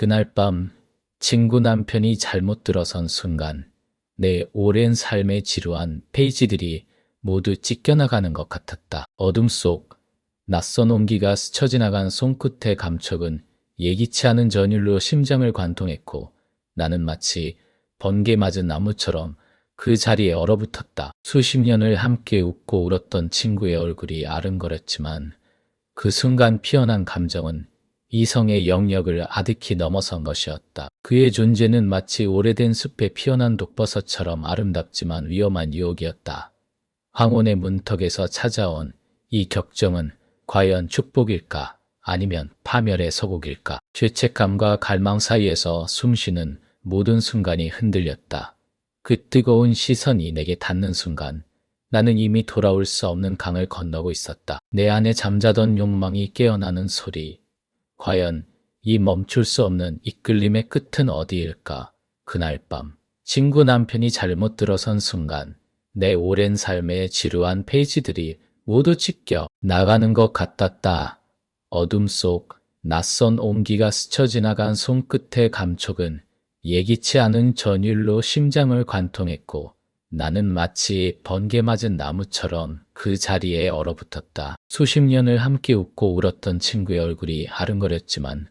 그날 밤 친구 남편이 잘못 들어선 순간 내 오랜 삶의 지루한 페이지들이 모두 찢겨나가는 것 같았다. 어둠 속 낯선 온기가 스쳐 지나간 손끝의 감촉은 예기치 않은 전율로 심장을 관통했고 나는 마치 번개 맞은 나무처럼 그 자리에 얼어붙었다. 수십 년을 함께 웃고 울었던 친구의 얼굴이 아른거렸지만 그 순간 피어난 감정은 이성의 영역을 아득히 넘어선 것이었다. 그의 존재는 마치 오래된 숲에 피어난 독버섯처럼 아름답지만 위험한 유혹이었다. 황혼의 문턱에서 찾아온 이 격정은 과연 축복일까? 아니면 파멸의 서곡일까? 죄책감과 갈망 사이에서 숨쉬는 모든 순간이 흔들렸다. 그 뜨거운 시선이 내게 닿는 순간 나는 이미 돌아올 수 없는 강을 건너고 있었다. 내 안에 잠자던 욕망이 깨어나는 소리. 과연 이 멈출 수 없는 이끌림의 끝은 어디일까? 그날 밤 친구 남편이 잘못 들어선 순간 내 오랜 삶의 지루한 페이지들이 모두 찢겨 나가는 것 같았다. 어둠 속 낯선 온기가 스쳐 지나간 손끝의 감촉은 예기치 않은 전율로 심장을 관통했고 나는 마치 번개 맞은 나무처럼 그 자리에 얼어붙었다. 수십 년을 함께 웃고 울었던 친구의 얼굴이 아른거렸지만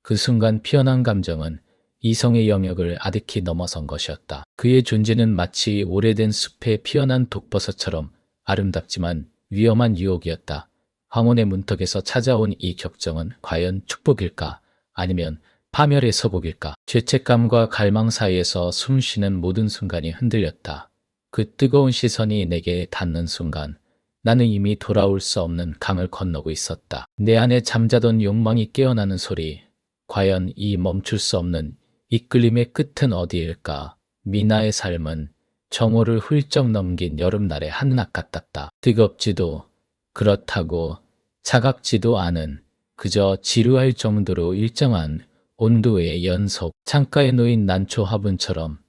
그 순간 피어난 감정은 이성의 영역을 아득히 넘어선 것이었다. 그의 존재는 마치 오래된 숲에 피어난 독버섯처럼 아름답지만 위험한 유혹이었다. 황혼의 문턱에서 찾아온 이 격정은 과연 축복일까? 아니면 파멸의 서곡일까? 죄책감과 갈망 사이에서 숨쉬는 모든 순간이 흔들렸다. 그 뜨거운 시선이 내게 닿는 순간 나는 이미 돌아올 수 없는 강을 건너고 있었다. 내 안에 잠자던 욕망이 깨어나는 소리. 과연 이 멈출 수 없는 이끌림의 끝은 어디일까? 미나의 삶은 정오를 훌쩍 넘긴 여름날의 한낮 같았다. 뜨겁지도 그렇다고 차갑지도 않은 그저 지루할 정도로 일정한 온도의 연속. 창가에 놓인 난초 화분처럼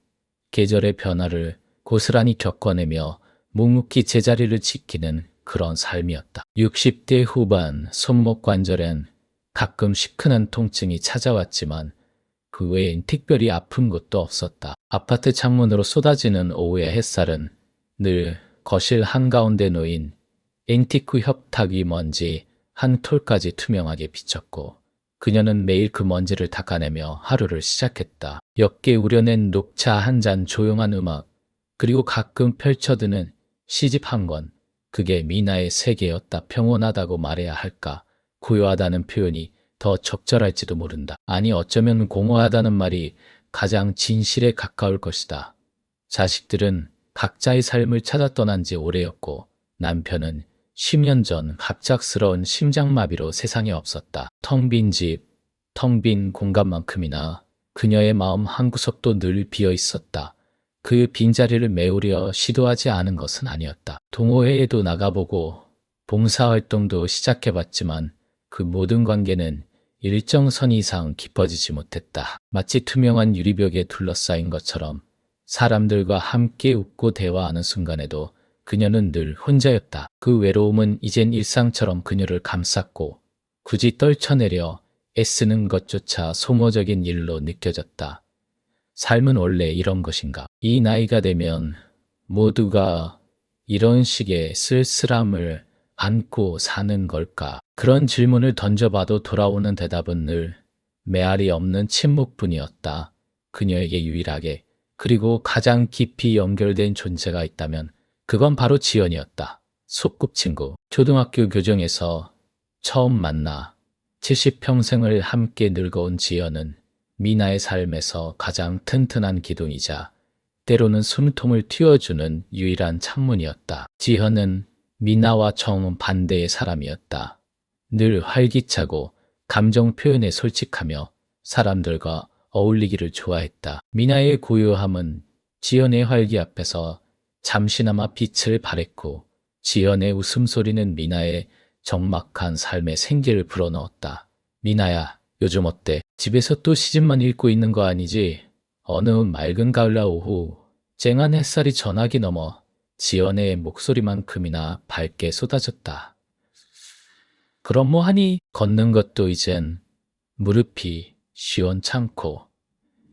계절의 변화를 고스란히 겪어내며 묵묵히 제자리를 지키는 그런 삶이었다. 60대 후반 손목 관절엔 가끔 시큰한 통증이 찾아왔지만 그 외엔 특별히 아픈 곳도 없었다. 아파트 창문으로 쏟아지는 오후의 햇살은 늘 거실 한가운데 놓인 앤티크 협탁 위 먼지 한 톨까지 투명하게 비쳤고 그녀는 매일 그 먼지를 닦아내며 하루를 시작했다. 옅게 우려낸 녹차 한 잔, 조용한 음악, 그리고 가끔 펼쳐드는 시집 한 권. 그게 미나의 세계였다. 평온하다고 말해야 할까? 고요하다는 표현이 더 적절할지도 모른다. 아니, 어쩌면 공허하다는 말이 가장 진실에 가까울 것이다. 자식들은 각자의 삶을 찾아 떠난 지 오래였고 남편은 10년 전 갑작스러운 심장마비로 세상에 없었다. 텅 빈 집, 텅 빈 공간만큼이나 그녀의 마음 한구석도 늘 비어 있었다. 그 빈자리를 메우려 시도하지 않은 것은 아니었다. 동호회에도 나가보고 봉사활동도 시작해봤지만 그 모든 관계는 일정 선 이상 깊어지지 못했다. 마치 투명한 유리벽에 둘러싸인 것처럼 사람들과 함께 웃고 대화하는 순간에도 그녀는 늘 혼자였다. 그 외로움은 이젠 일상처럼 그녀를 감쌌고 굳이 떨쳐내려 애쓰는 것조차 소모적인 일로 느껴졌다. 삶은 원래 이런 것인가? 이 나이가 되면 모두가 이런 식의 쓸쓸함을 안고 사는 걸까? 그런 질문을 던져봐도 돌아오는 대답은 늘 메아리 없는 침묵뿐이었다. 그녀에게 유일하게 그리고 가장 깊이 연결된 존재가 있다면 그건 바로 지연이었다. 소꿉친구. 초등학교 교정에서 처음 만나 70평생을 함께 늙어온 지연은 미나의 삶에서 가장 튼튼한 기둥이자 때로는 숨통을 틔워주는 유일한 창문이었다. 지연은 미나와 정반대의 사람이었다. 늘 활기차고 감정 표현에 솔직하며 사람들과 어울리기를 좋아했다. 미나의 고요함은 지연의 활기 앞에서 잠시나마 빛을 발했고 지연의 웃음소리는 미나의 적막한 삶에 생기를 불어넣었다. 미나야, 요즘 어때? 집에서 또 시집만 읽고 있는 거 아니지? 어느 맑은 가을날 오후 쨍한 햇살이 전화기 넘어 지연의 목소리만큼이나 밝게 쏟아졌다. 그럼 뭐 하니? 걷는 것도 이젠 무릎이 시원찮고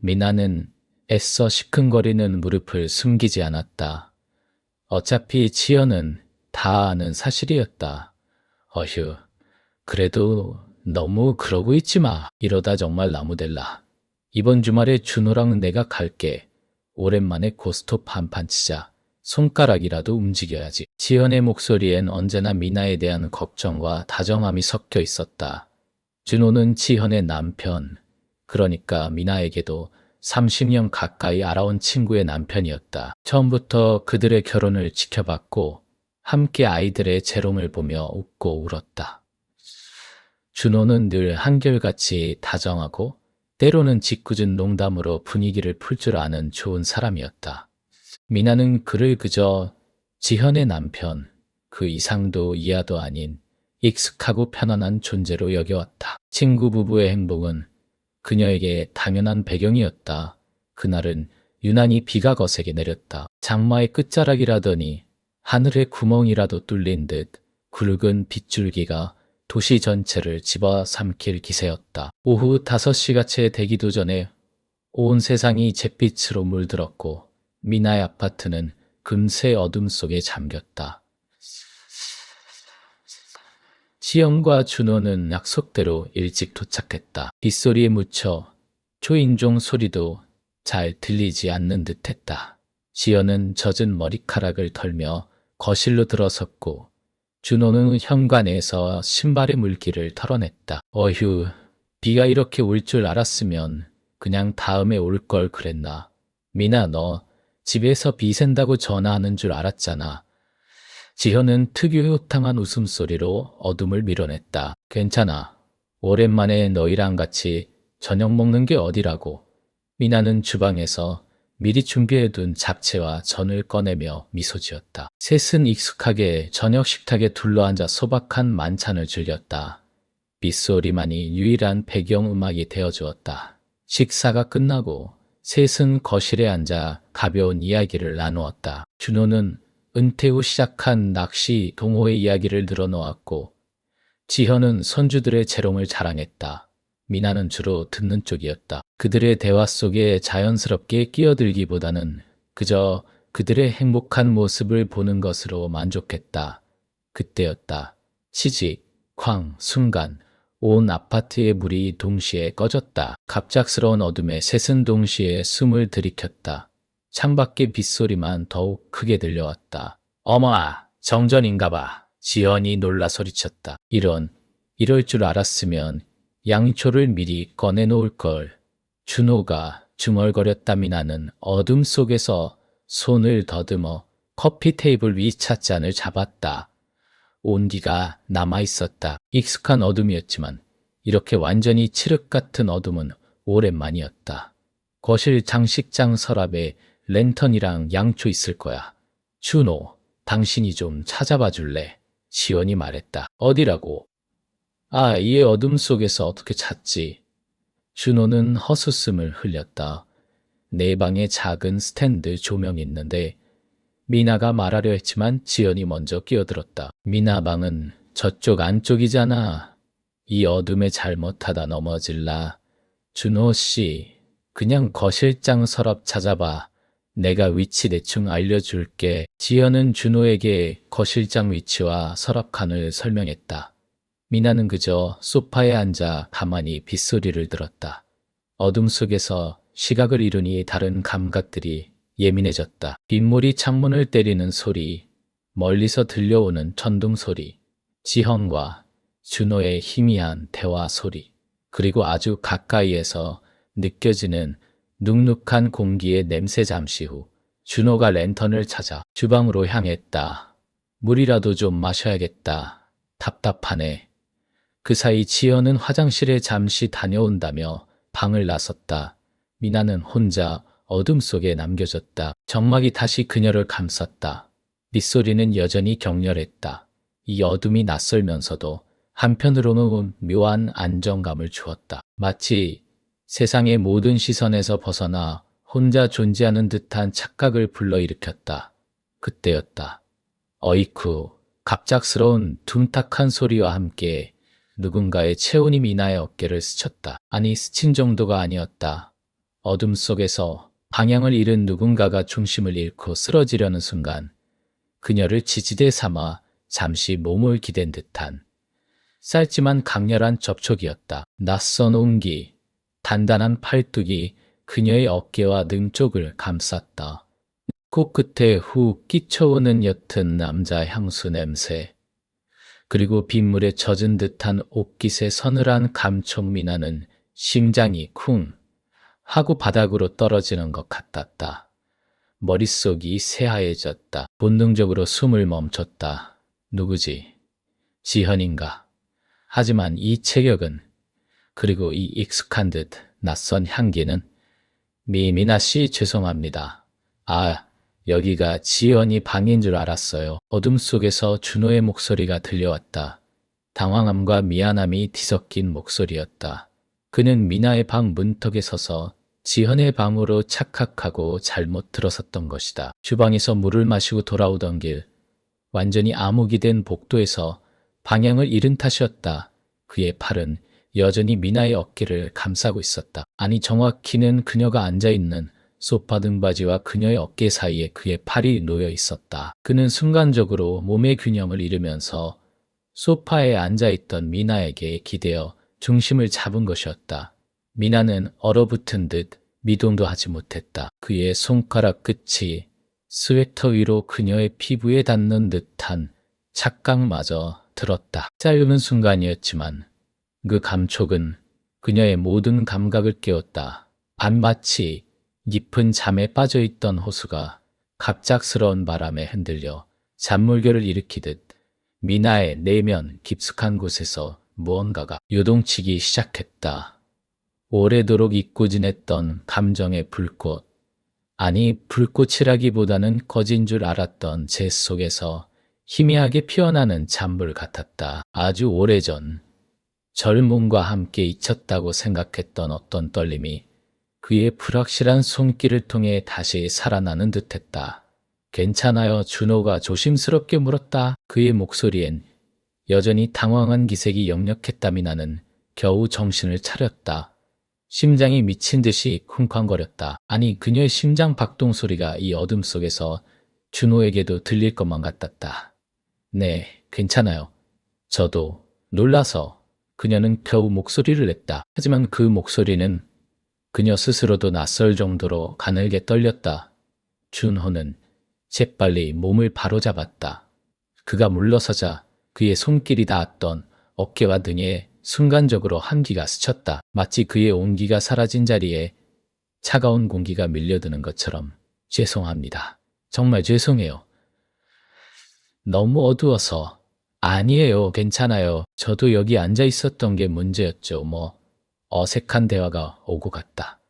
미나는 애써 시큰거리는 무릎을 숨기지 않았다. 어차피 지연은 다 아는 사실이었다. 어휴, 그래도 너무 그러고 있지 마. 이러다 정말 나무될라. 이번 주말에 준호랑 내가 갈게. 오랜만에 고스톱 한판 치자. 손가락이라도 움직여야지. 지연의 목소리엔 언제나 미나에 대한 걱정과 다정함이 섞여 있었다. 준호는 지현의 남편, 그러니까 미나에게도 30년 가까이 알아온 친구의 남편이었다. 처음부터 그들의 결혼을 지켜봤고 함께 아이들의 재롱을 보며 웃고 울었다. 준호는 늘 한결같이 다정하고 때로는 짓궂은 농담으로 분위기를 풀 줄 아는 좋은 사람이었다. 미나는 그를 그저 지현의 남편, 그 이상도 이하도 아닌 익숙하고 편안한 존재로 여겨왔다. 친구 부부의 행복은 그녀에게 당연한 배경이었다. 그날은 유난히 비가 거세게 내렸다. 장마의 끝자락이라더니 하늘에 구멍이라도 뚫린 듯 굵은 빗줄기가 도시 전체를 집어삼킬 기세였다. 오후 5시가 채 되기도 전에 온 세상이 잿빛으로 물들었고 미나의 아파트는 금세 어둠 속에 잠겼다. 지연과 준호는 약속대로 일찍 도착했다. 빗소리에 묻혀 초인종 소리도 잘 들리지 않는 듯했다. 지연은 젖은 머리카락을 털며 거실로 들어섰고 준호는 현관에서 신발의 물기를 털어냈다. 어휴, 비가 이렇게 올 줄 알았으면 그냥 다음에 올 걸 그랬나. 미나, 너 집에서 비 샌다고 전화하는 줄 알았잖아. 지현은 특유의 호탕한 웃음소리로 어둠을 밀어냈다. 괜찮아. 오랜만에 너희랑 같이 저녁 먹는 게 어디라고. 미나는 주방에서 미리 준비해둔 잡채와 전을 꺼내며 미소 지었다. 셋은 익숙하게 저녁 식탁에 둘러앉아 소박한 만찬을 즐겼다. 빗소리만이 유일한 배경음악이 되어주었다. 식사가 끝나고 셋은 거실에 앉아 가벼운 이야기를 나누었다. 준호는 은퇴 후 시작한 낚시 동호회 이야기를 늘어놓았고 지현은 선주들의 재롱을 자랑했다. 미나는 주로 듣는 쪽이었다. 그들의 대화 속에 자연스럽게 끼어들기보다는 그저 그들의 행복한 모습을 보는 것으로 만족했다. 그때였다. 시직, 쾅, 순간 온 아파트의 불이 동시에 꺼졌다. 갑작스러운 어둠에 셋은 동시에 숨을 들이켰다. 창밖의 빗소리만 더욱 크게 들려왔다. 어머나, 정전인가봐. 지연이 놀라 소리쳤다. 이럴 줄 알았으면 양초를 미리 꺼내놓을 걸. 준호가 중얼거렸다. 미나는 어둠 속에서 손을 더듬어 커피 테이블 위 찻잔을 잡았다. 온기가 남아있었다. 익숙한 어둠이었지만 이렇게 완전히 칠흑 같은 어둠은 오랜만이었다. 거실 장식장 서랍에 랜턴이랑 양초 있을 거야. 준호, 당신이 좀 찾아봐 줄래? 지연이 말했다. 어디라고? 아, 이 어둠 속에서 어떻게 찾지? 준호는 헛웃음을 흘렸다. 내 방에 작은 스탠드 조명이 있는데 미나가 말하려 했지만 지연이 먼저 끼어들었다. 미나 방은 저쪽 안쪽이잖아. 이 어둠에 잘못하다 넘어질라. 준호 씨, 그냥 거실장 서랍 찾아봐. 내가 위치 대충 알려줄게. 지연은 준호에게 거실장 위치와 서랍칸을 설명했다. 미나는 그저 소파에 앉아 가만히 빗소리를 들었다. 어둠 속에서 시각을 잃으니 다른 감각들이 예민해졌다. 빗물이 창문을 때리는 소리, 멀리서 들려오는 천둥 소리, 지현과 준호의 희미한 대화 소리, 그리고 아주 가까이에서 느껴지는 눅눅한 공기의 냄새. 잠시 후 준호가 랜턴을 찾아 주방으로 향했다. 물이라도 좀 마셔야겠다. 답답하네. 그 사이 지연은 화장실에 잠시 다녀온다며 방을 나섰다. 미나는 혼자 어둠 속에 남겨졌다. 정막이 다시 그녀를 감쌌다. 빗소리는 여전히 격렬했다. 이 어둠이 낯설면서도 한편으로는 묘한 안정감을 주었다. 마치 세상의 모든 시선에서 벗어나 혼자 존재하는 듯한 착각을 불러일으켰다. 그때였다. 어이쿠, 갑작스러운 둔탁한 소리와 함께 누군가의 체온이 미나의 어깨를 스쳤다. 아니, 스친 정도가 아니었다. 어둠 속에서 방향을 잃은 누군가가 중심을 잃고 쓰러지려는 순간 그녀를 지지대 삼아 잠시 몸을 기댄 듯한 짧지만 강렬한 접촉이었다. 낯선 온기, 단단한 팔뚝이 그녀의 어깨와 등 쪽을 감쌌다. 코끝에 훅 끼쳐오는 옅은 남자 향수 냄새, 그리고 빗물에 젖은 듯한 옷깃의 서늘한 감촉미나는 심장이 쿵 하고 바닥으로 떨어지는 것 같았다. 머릿속이 새하얘졌다. 본능적으로 숨을 멈췄다. 누구지? 지현인가? 하지만 이 체격은, 그리고 이 익숙한 듯 낯선 향기는 미미나 씨 죄송합니다. 아, 여기가 지연이 방인 줄 알았어요. 어둠 속에서 준호의 목소리가 들려왔다. 당황함과 미안함이 뒤섞인 목소리였다. 그는 미나의 방 문턱에 서서 지현의 방으로 착각하고 잘못 들어섰던 것이다. 주방에서 물을 마시고 돌아오던 길, 완전히 암흑이 된 복도에서 방향을 잃은 탓이었다. 그의 팔은 여전히 미나의 어깨를 감싸고 있었다. 아니, 정확히는 그녀가 앉아있는 소파 등받이와 그녀의 어깨 사이에 그의 팔이 놓여 있었다. 그는 순간적으로 몸의 균형을 잃으면서 소파에 앉아있던 미나에게 기대어 중심을 잡은 것이었다. 미나는 얼어붙은 듯 미동도 하지 못했다. 그의 손가락 끝이 스웨터 위로 그녀의 피부에 닿는 듯한 착각마저 들었다. 짧은 순간이었지만 그 감촉은 그녀의 모든 감각을 깨웠다. 마치 깊은 잠에 빠져있던 호수가 갑작스러운 바람에 흔들려 잔물결을 일으키듯 미나의 내면 깊숙한 곳에서 무언가가 요동치기 시작했다. 오래도록 잊고 지냈던 감정의 불꽃, 아니 불꽃이라기보다는 꺼진 줄 알았던 제 속에서 희미하게 피어나는 잔불 같았다. 아주 오래전 젊음과 함께 잊혔다고 생각했던 어떤 떨림이 그의 불확실한 손길을 통해 다시 살아나는 듯했다. 괜찮아요, 준호가 조심스럽게 물었다. 그의 목소리엔 여전히 당황한 기색이 역력했다. 미나는 겨우 정신을 차렸다. 심장이 미친 듯이 쿵쾅거렸다. 아니, 그녀의 심장 박동 소리가 이 어둠 속에서 준호에게도 들릴 것만 같았다. 네, 괜찮아요. 저도 놀라서. 그녀는 겨우 목소리를 냈다. 하지만 그 목소리는 그녀 스스로도 낯설 정도로 가늘게 떨렸다. 준호는 재빨리 몸을 바로잡았다. 그가 물러서자 그의 손길이 닿았던 어깨와 등에 순간적으로 한기가 스쳤다. 마치 그의 온기가 사라진 자리에 차가운 공기가 밀려드는 것처럼. 죄송합니다. 정말 죄송해요. 너무 어두워서. 아니에요, 괜찮아요. 저도 여기 앉아 있었던 게 문제였죠. 어색한 대화가 오고 갔다.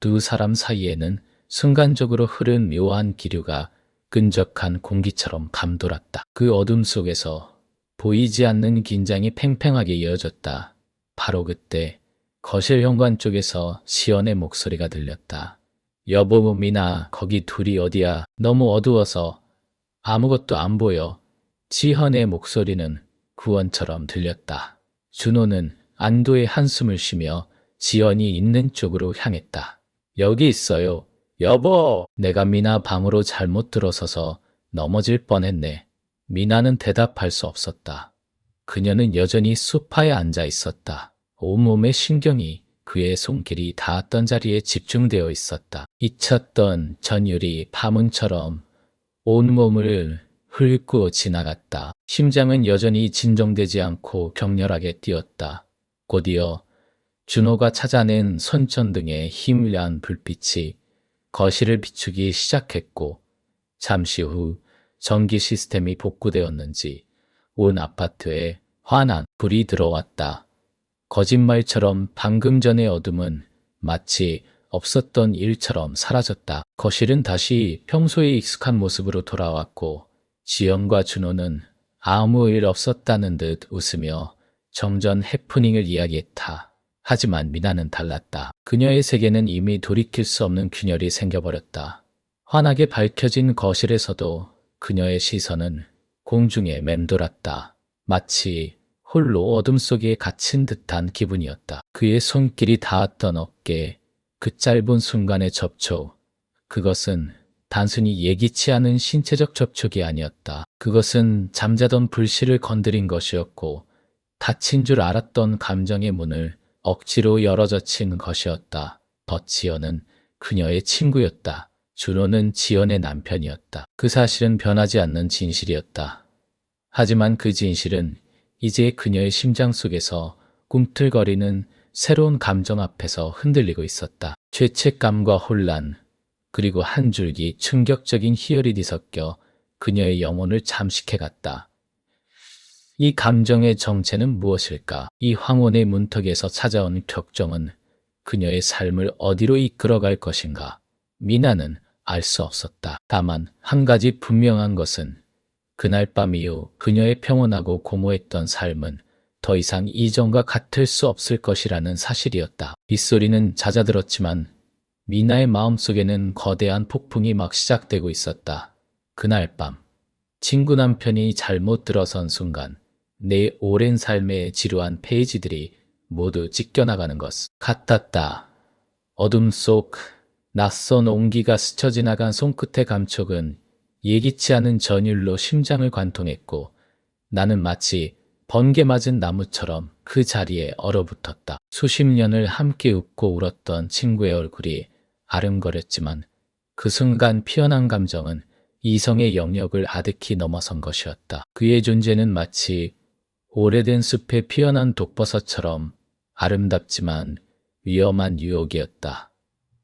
두 사람 사이에는 순간적으로 흐른 묘한 기류가 끈적한 공기처럼 감돌았다. 그 어둠 속에서 보이지 않는 긴장이 팽팽하게 이어졌다. 바로 그때 거실 현관 쪽에서 시연의 목소리가 들렸다. 여보, 미나, 거기 둘이 어디야? 너무 어두워서 아무것도 안 보여. 지현의 목소리는 구원처럼 들렸다. 준호는 안도의 한숨을 쉬며 지연이 있는 쪽으로 향했다. 여기 있어요. 여보! 내가 미나 방으로 잘못 들어서서 넘어질 뻔했네. 미나는 대답할 수 없었다. 그녀는 여전히 소파에 앉아 있었다. 온몸의 신경이 그의 손길이 닿았던 자리에 집중되어 있었다. 잊혔던 전율이 파문처럼 온몸을 훑고 지나갔다. 심장은 여전히 진정되지 않고 격렬하게 뛰었다. 곧이어 준호가 찾아낸 손전등의 희미한 불빛이 거실을 비추기 시작했고, 잠시 후 전기 시스템이 복구되었는지 온 아파트에 환한 불이 들어왔다. 거짓말처럼 방금 전의 어둠은 마치 없었던 일처럼 사라졌다. 거실은 다시 평소의 익숙한 모습으로 돌아왔고, 지연과 준호는 아무 일 없었다는 듯 웃으며 정전 해프닝을 이야기했다. 하지만 미나는 달랐다. 그녀의 세계는 이미 돌이킬 수 없는 균열이 생겨버렸다. 환하게 밝혀진 거실에서도 그녀의 시선은 공중에 맴돌았다. 마치 홀로 어둠 속에 갇힌 듯한 기분이었다. 그의 손길이 닿았던 어깨, 그 짧은 순간의 접촉, 그것은 단순히 예기치 않은 신체적 접촉이 아니었다. 그것은 잠자던 불씨를 건드린 것이었고 닫힌 줄 알았던 감정의 문을 억지로 열어젖힌 것이었다. 지연은 그녀의 친구였다. 준호는 지연의 남편이었다. 그 사실은 변하지 않는 진실이었다. 하지만 그 진실은 이제 그녀의 심장 속에서 꿈틀거리는 새로운 감정 앞에서 흔들리고 있었다. 죄책감과 혼란, 그리고 한 줄기 충격적인 희열이 뒤섞여 그녀의 영혼을 잠식해갔다. 이 감정의 정체는 무엇일까? 이 황혼의 문턱에서 찾아온 격정은 그녀의 삶을 어디로 이끌어갈 것인가? 미나는 알 수 없었다. 다만 한 가지 분명한 것은 그날 밤 이후 그녀의 평온하고 고모했던 삶은 더 이상 이전과 같을 수 없을 것이라는 사실이었다. 빗소리는 잦아들었지만 미나의 마음속에는 거대한 폭풍이 막 시작되고 있었다. 그날 밤 친구 남편이 잘못 들어선 순간 내 오랜 삶의 지루한 페이지들이 모두 찢겨나가는 것 같았다. 어둠 속 낯선 온기가 스쳐 지나간 손끝의 감촉은 예기치 않은 전율로 심장을 관통했고 나는 마치 번개 맞은 나무처럼 그 자리에 얼어붙었다. 수십 년을 함께 웃고 울었던 친구의 얼굴이 아른거렸지만 그 순간 피어난 감정은 이성의 영역을 아득히 넘어선 것이었다. 그의 존재는 마치 오래된 숲에 피어난 독버섯처럼 아름답지만 위험한 유혹이었다.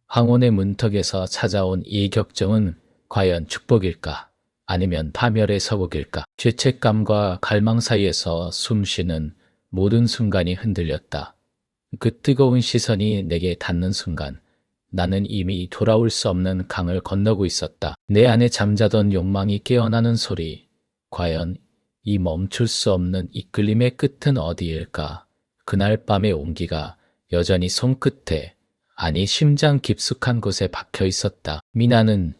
황혼의 문턱에서 찾아온 이 격정은 과연 축복일까? 아니면 파멸의 서곡일까? 죄책감과 갈망 사이에서 숨쉬는 모든 순간이 흔들렸다. 그 뜨거운 시선이 내게 닿는 순간 나는 이미 돌아올 수 없는 강을 건너고 있었다. 내 안에 잠자던 욕망이 깨어나는 소리. 과연 이 멈출 수 없는 이끌림의 끝은 어디일까? 그날 밤의 온기가 여전히 손끝에, 아니 심장 깊숙한 곳에 박혀 있었다. 미나는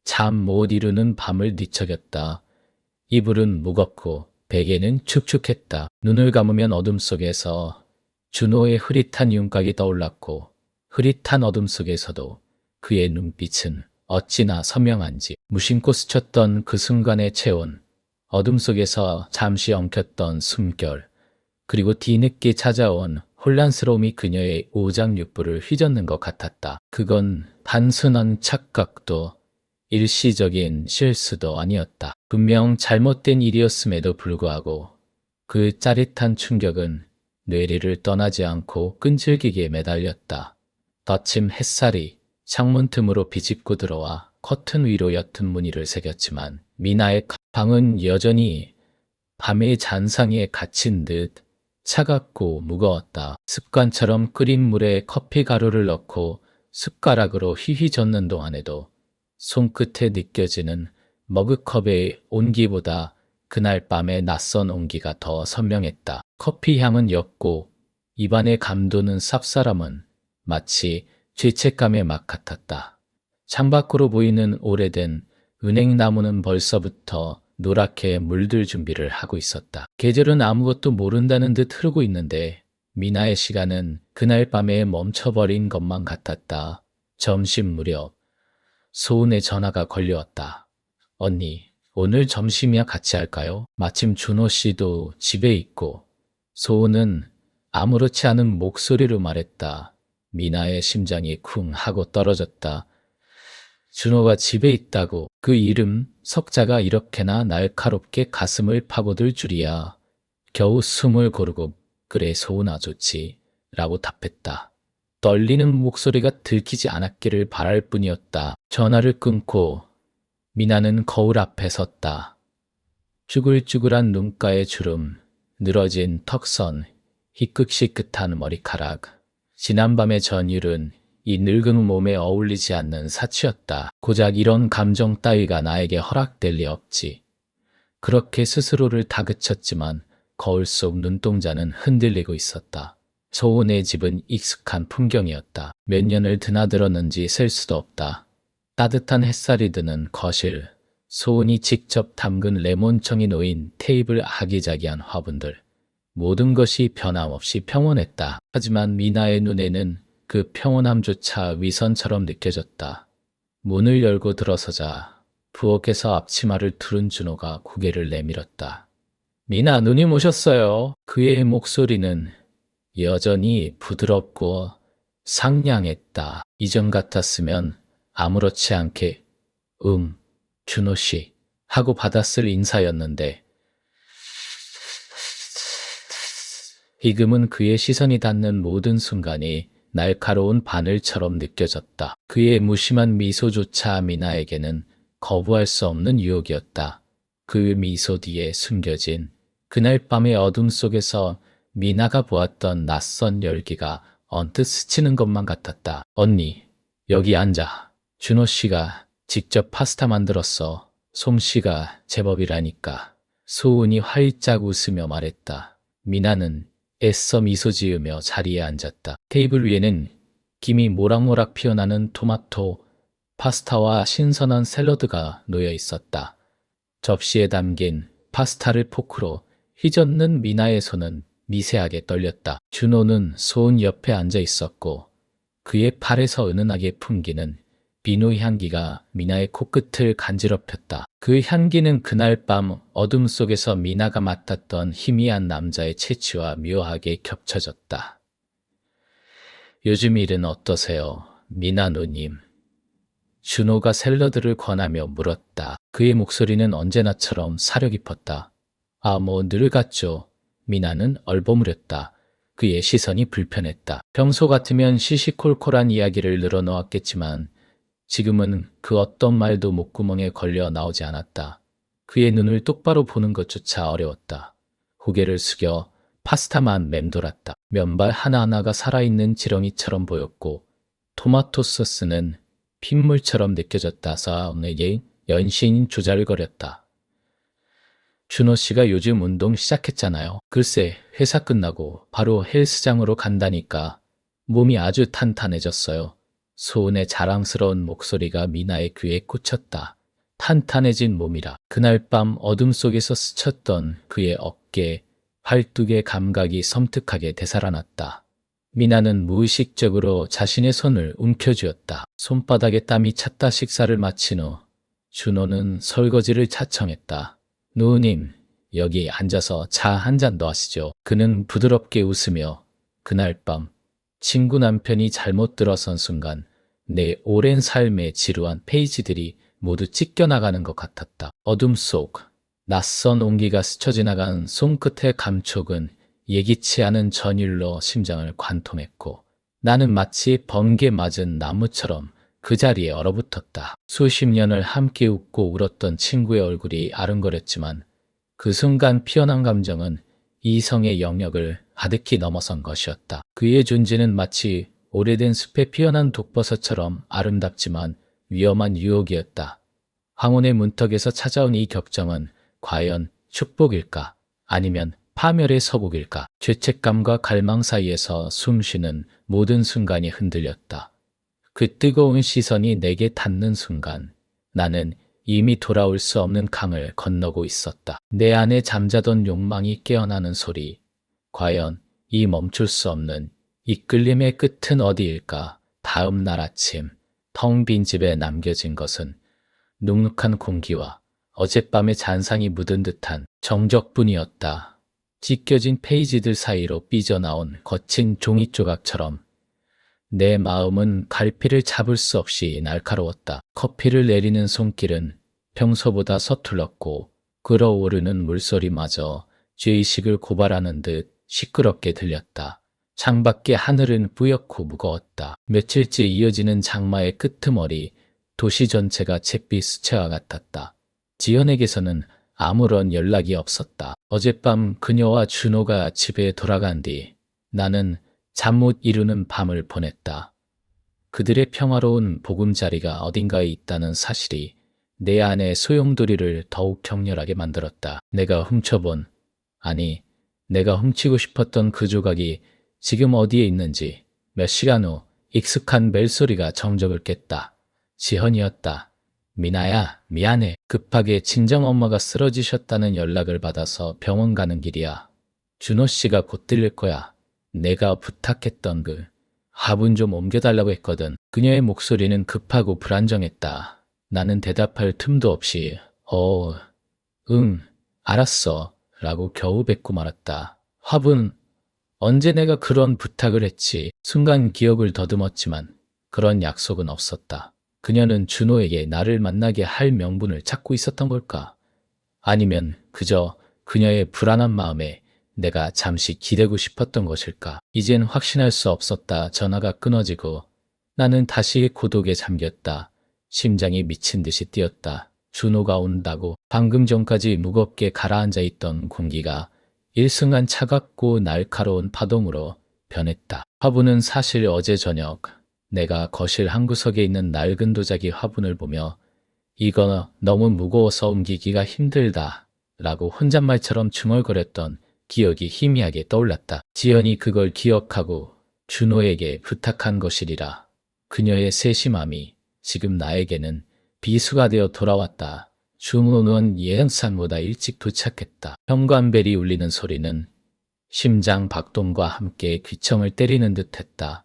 잠 못 이루는 밤을 뒤척였다. 이불은 무겁고 베개는 축축했다. 눈을 감으면 어둠 속에서 준호의 흐릿한 윤곽이 떠올랐고 흐릿한 어둠 속에서도 그의 눈빛은 어찌나 선명한지 무심코 스쳤던 그 순간의 체온, 어둠 속에서 잠시 엉켰던 숨결, 그리고 뒤늦게 찾아온 혼란스러움이 그녀의 오장육부를 휘젓는 것 같았다. 그건 단순한 착각도 일시적인 실수도 아니었다. 분명 잘못된 일이었음에도 불구하고 그 짜릿한 충격은 뇌리를 떠나지 않고 끈질기게 매달렸다. 덧침 햇살이 창문 틈으로 비집고 들어와 커튼 위로 옅은 무늬를 새겼지만 미나의 방은 여전히 밤의 잔상에 갇힌 듯 차갑고 무거웠다. 습관처럼 끓인 물에 커피 가루를 넣고 숟가락으로 휘휘 젓는 동안에도 손끝에 느껴지는 머그컵의 온기보다 그날 밤의 낯선 온기가 더 선명했다. 커피 향은 옅고 입안에 감도는 쌉싸름은 마치 죄책감의 맛 같았다. 창밖으로 보이는 오래된 은행나무는 벌써부터 노랗게 물들 준비를 하고 있었다. 계절은 아무것도 모른다는 듯 흐르고 있는데 미나의 시간은 그날 밤에 멈춰버린 것만 같았다. 점심 무렵 소은의 전화가 걸려왔다. 언니, 오늘 점심이야 같이 할까요? 마침 준호 씨도 집에 있고. 소은은 아무렇지 않은 목소리로 말했다. 미나의 심장이 쿵 하고 떨어졌다. 준호가 집에 있다고? 그 이름 석자가 이렇게나 날카롭게 가슴을 파고들 줄이야. 겨우 숨을 고르고 그래 소은아 좋지 라고 답했다. 떨리는 목소리가 들키지 않았기를 바랄 뿐이었다. 전화를 끊고 미나는 거울 앞에 섰다. 쭈글쭈글한 눈가의 주름, 늘어진 턱선, 희끗희끗한 머리카락. 지난밤의 전율은 이 늙은 몸에 어울리지 않는 사치였다. 고작 이런 감정 따위가 나에게 허락될 리 없지. 그렇게 스스로를 다그쳤지만 거울 속 눈동자는 흔들리고 있었다. 소은의 집은 익숙한 풍경이었다. 몇 년을 드나들었는지 셀 수도 없다. 따뜻한 햇살이 드는 거실, 소은이 직접 담근 레몬청이 놓인 테이블 아기자기한 화분들, 모든 것이 변함없이 평온했다. 하지만 미나의 눈에는 그 평온함조차 위선처럼 느껴졌다. 문을 열고 들어서자 부엌에서 앞치마를 두른 준호가 고개를 내밀었다. 미나 누님 오셨어요. 그의 목소리는 여전히 부드럽고 상냥했다. 이전 같았으면 아무렇지 않게 준호 씨 하고 받았을 인사였는데 지금은 그의 시선이 닿는 모든 순간이 날카로운 바늘처럼 느껴졌다. 그의 무심한 미소조차 미나에게는 거부할 수 없는 유혹이었다. 그 미소 뒤에 숨겨진 그날 밤의 어둠 속에서 미나가 보았던 낯선 열기가 언뜻 스치는 것만 같았다. 언니, 여기 앉아. 준호 씨가 직접 파스타 만들었어. 솜씨가 제법이라니까. 소은이 활짝 웃으며 말했다. 미나는 애써 미소 지으며 자리에 앉았다. 테이블 위에는 김이 모락모락 피어나는 토마토, 파스타와 신선한 샐러드가 놓여 있었다. 접시에 담긴 파스타를 포크로 휘젓는 미나의 손은 미세하게 떨렸다. 준호는 소은 옆에 앉아 있었고 그의 팔에서 은은하게 풍기는 비누 향기가 미나의 코끝을 간지럽혔다. 그 향기는 그날 밤 어둠 속에서 미나가 맡았던 희미한 남자의 체취와 묘하게 겹쳐졌다. 요즘 일은 어떠세요, 미나 누님? 준호가 샐러드를 권하며 물었다. 그의 목소리는 언제나처럼 사려 깊었다. 늘 같죠. 미나는 얼버무렸다. 그의 시선이 불편했다. 평소 같으면 시시콜콜한 이야기를 늘어놓았겠지만 지금은 그 어떤 말도 목구멍에 걸려 나오지 않았다. 그의 눈을 똑바로 보는 것조차 어려웠다. 고개를 숙여 파스타만 맴돌았다. 면발 하나하나가 살아있는 지렁이처럼 보였고 토마토 소스는 핏물처럼 느껴졌다서 연신 조잘거렸다. 준호 씨가 요즘 운동 시작했잖아요. 글쎄, 회사 끝나고 바로 헬스장으로 간다니까 몸이 아주 탄탄해졌어요. 소은의 자랑스러운 목소리가 미나의 귀에 꽂혔다. 탄탄해진 몸이라. 그날 밤 어둠 속에서 스쳤던 그의 어깨, 팔뚝의 감각이 섬뜩하게 되살아났다. 미나는 무의식적으로 자신의 손을 움켜쥐었다. 손바닥에 땀이 찼다. 식사를 마친 후 준호는 설거지를 자청했다. 누님, 여기 앉아서 차 한 잔 더 하시죠. 그는 부드럽게 웃으며 그날 밤 친구 남편이 잘못 들어선 순간 내 오랜 삶의 지루한 페이지들이 모두 찢겨나가는 것 같았다. 어둠 속 낯선 온기가 스쳐 지나간 손끝의 감촉은 예기치 않은 전율로 심장을 관통했고 나는 마치 번개 맞은 나무처럼 그 자리에 얼어붙었다. 수십 년을 함께 웃고 울었던 친구의 얼굴이 아른거렸지만 그 순간 피어난 감정은 이성의 영역을 가득히 넘어선 것이었다. 그의 존재는 마치 오래된 숲에 피어난 독버섯처럼 아름답지만 위험한 유혹이었다. 황혼의 문턱에서 찾아온 이 격정은 과연 축복일까? 아니면 파멸의 서곡일까? 죄책감과 갈망 사이에서 숨쉬는 모든 순간이 흔들렸다. 그 뜨거운 시선이 내게 닿는 순간 나는 이미 돌아올 수 없는 강을 건너고 있었다. 내 안에 잠자던 욕망이 깨어나는 소리. 과연 이 멈출 수 없는 이끌림의 끝은 어디일까? 다음 날 아침 텅 빈 집에 남겨진 것은 눅눅한 공기와 어젯밤의 잔상이 묻은 듯한 정적뿐이었다. 찢겨진 페이지들 사이로 삐져나온 거친 종이 조각처럼 내 마음은 갈피를 잡을 수 없이 날카로웠다. 커피를 내리는 손길은 평소보다 서툴렀고 끓어오르는 물소리마저 죄의식을 고발하는 듯 시끄럽게 들렸다. 창밖의 하늘은 뿌옇고 무거웠다. 며칠째 이어지는 장마의 끄트머리, 도시 전체가 잿빛 수채화 같았다. 지연에게서는 아무런 연락이 없었다. 어젯밤 그녀와 준호가 집에 돌아간 뒤 나는 잠 못 이루는 밤을 보냈다. 그들의 평화로운 보금자리가 어딘가에 있다는 사실이 내 안의 소용돌이를 더욱 격렬하게 만들었다. 내가 훔치고 싶었던 그 조각이 지금 어디에 있는지 몇 시간 후 익숙한 벨소리가 정적을 깼다. 지현이었다. 미나야, 미안해. 급하게 친정엄마가 쓰러지셨다는 연락을 받아서 병원 가는 길이야. 준호 씨가 곧 들릴 거야. 내가 부탁했던 그 화분 좀 옮겨달라고 했거든. 그녀의 목소리는 급하고 불안정했다. 나는 대답할 틈도 없이 응, 알았어 라고 겨우 뱉고 말았다. 화분, 언제 내가 그런 부탁을 했지. 순간 기억을 더듬었지만 그런 약속은 없었다. 그녀는 준호에게 나를 만나게 할 명분을 찾고 있었던 걸까? 아니면 그저 그녀의 불안한 마음에 내가 잠시 기대고 싶었던 것일까? 이젠 확신할 수 없었다. 전화가 끊어지고 나는 다시 고독에 잠겼다. 심장이 미친 듯이 뛰었다. 준호가 온다고. 방금 전까지 무겁게 가라앉아 있던 공기가 일순간 차갑고 날카로운 파동으로 변했다. 화분은 사실 어제 저녁 내가 거실 한 구석에 있는 낡은 도자기 화분을 보며 이거 너무 무거워서 옮기기가 힘들다 라고 혼잣말처럼 중얼거렸던 기억이 희미하게 떠올랐다. 지연이 그걸 기억하고 준호에게 부탁한 것이리라. 그녀의 세심함이 지금 나에게는 비수가 되어 돌아왔다. 준호는 예상보다 일찍 도착했다. 현관벨이 울리는 소리는 심장 박동과 함께 귀청을 때리는 듯했다.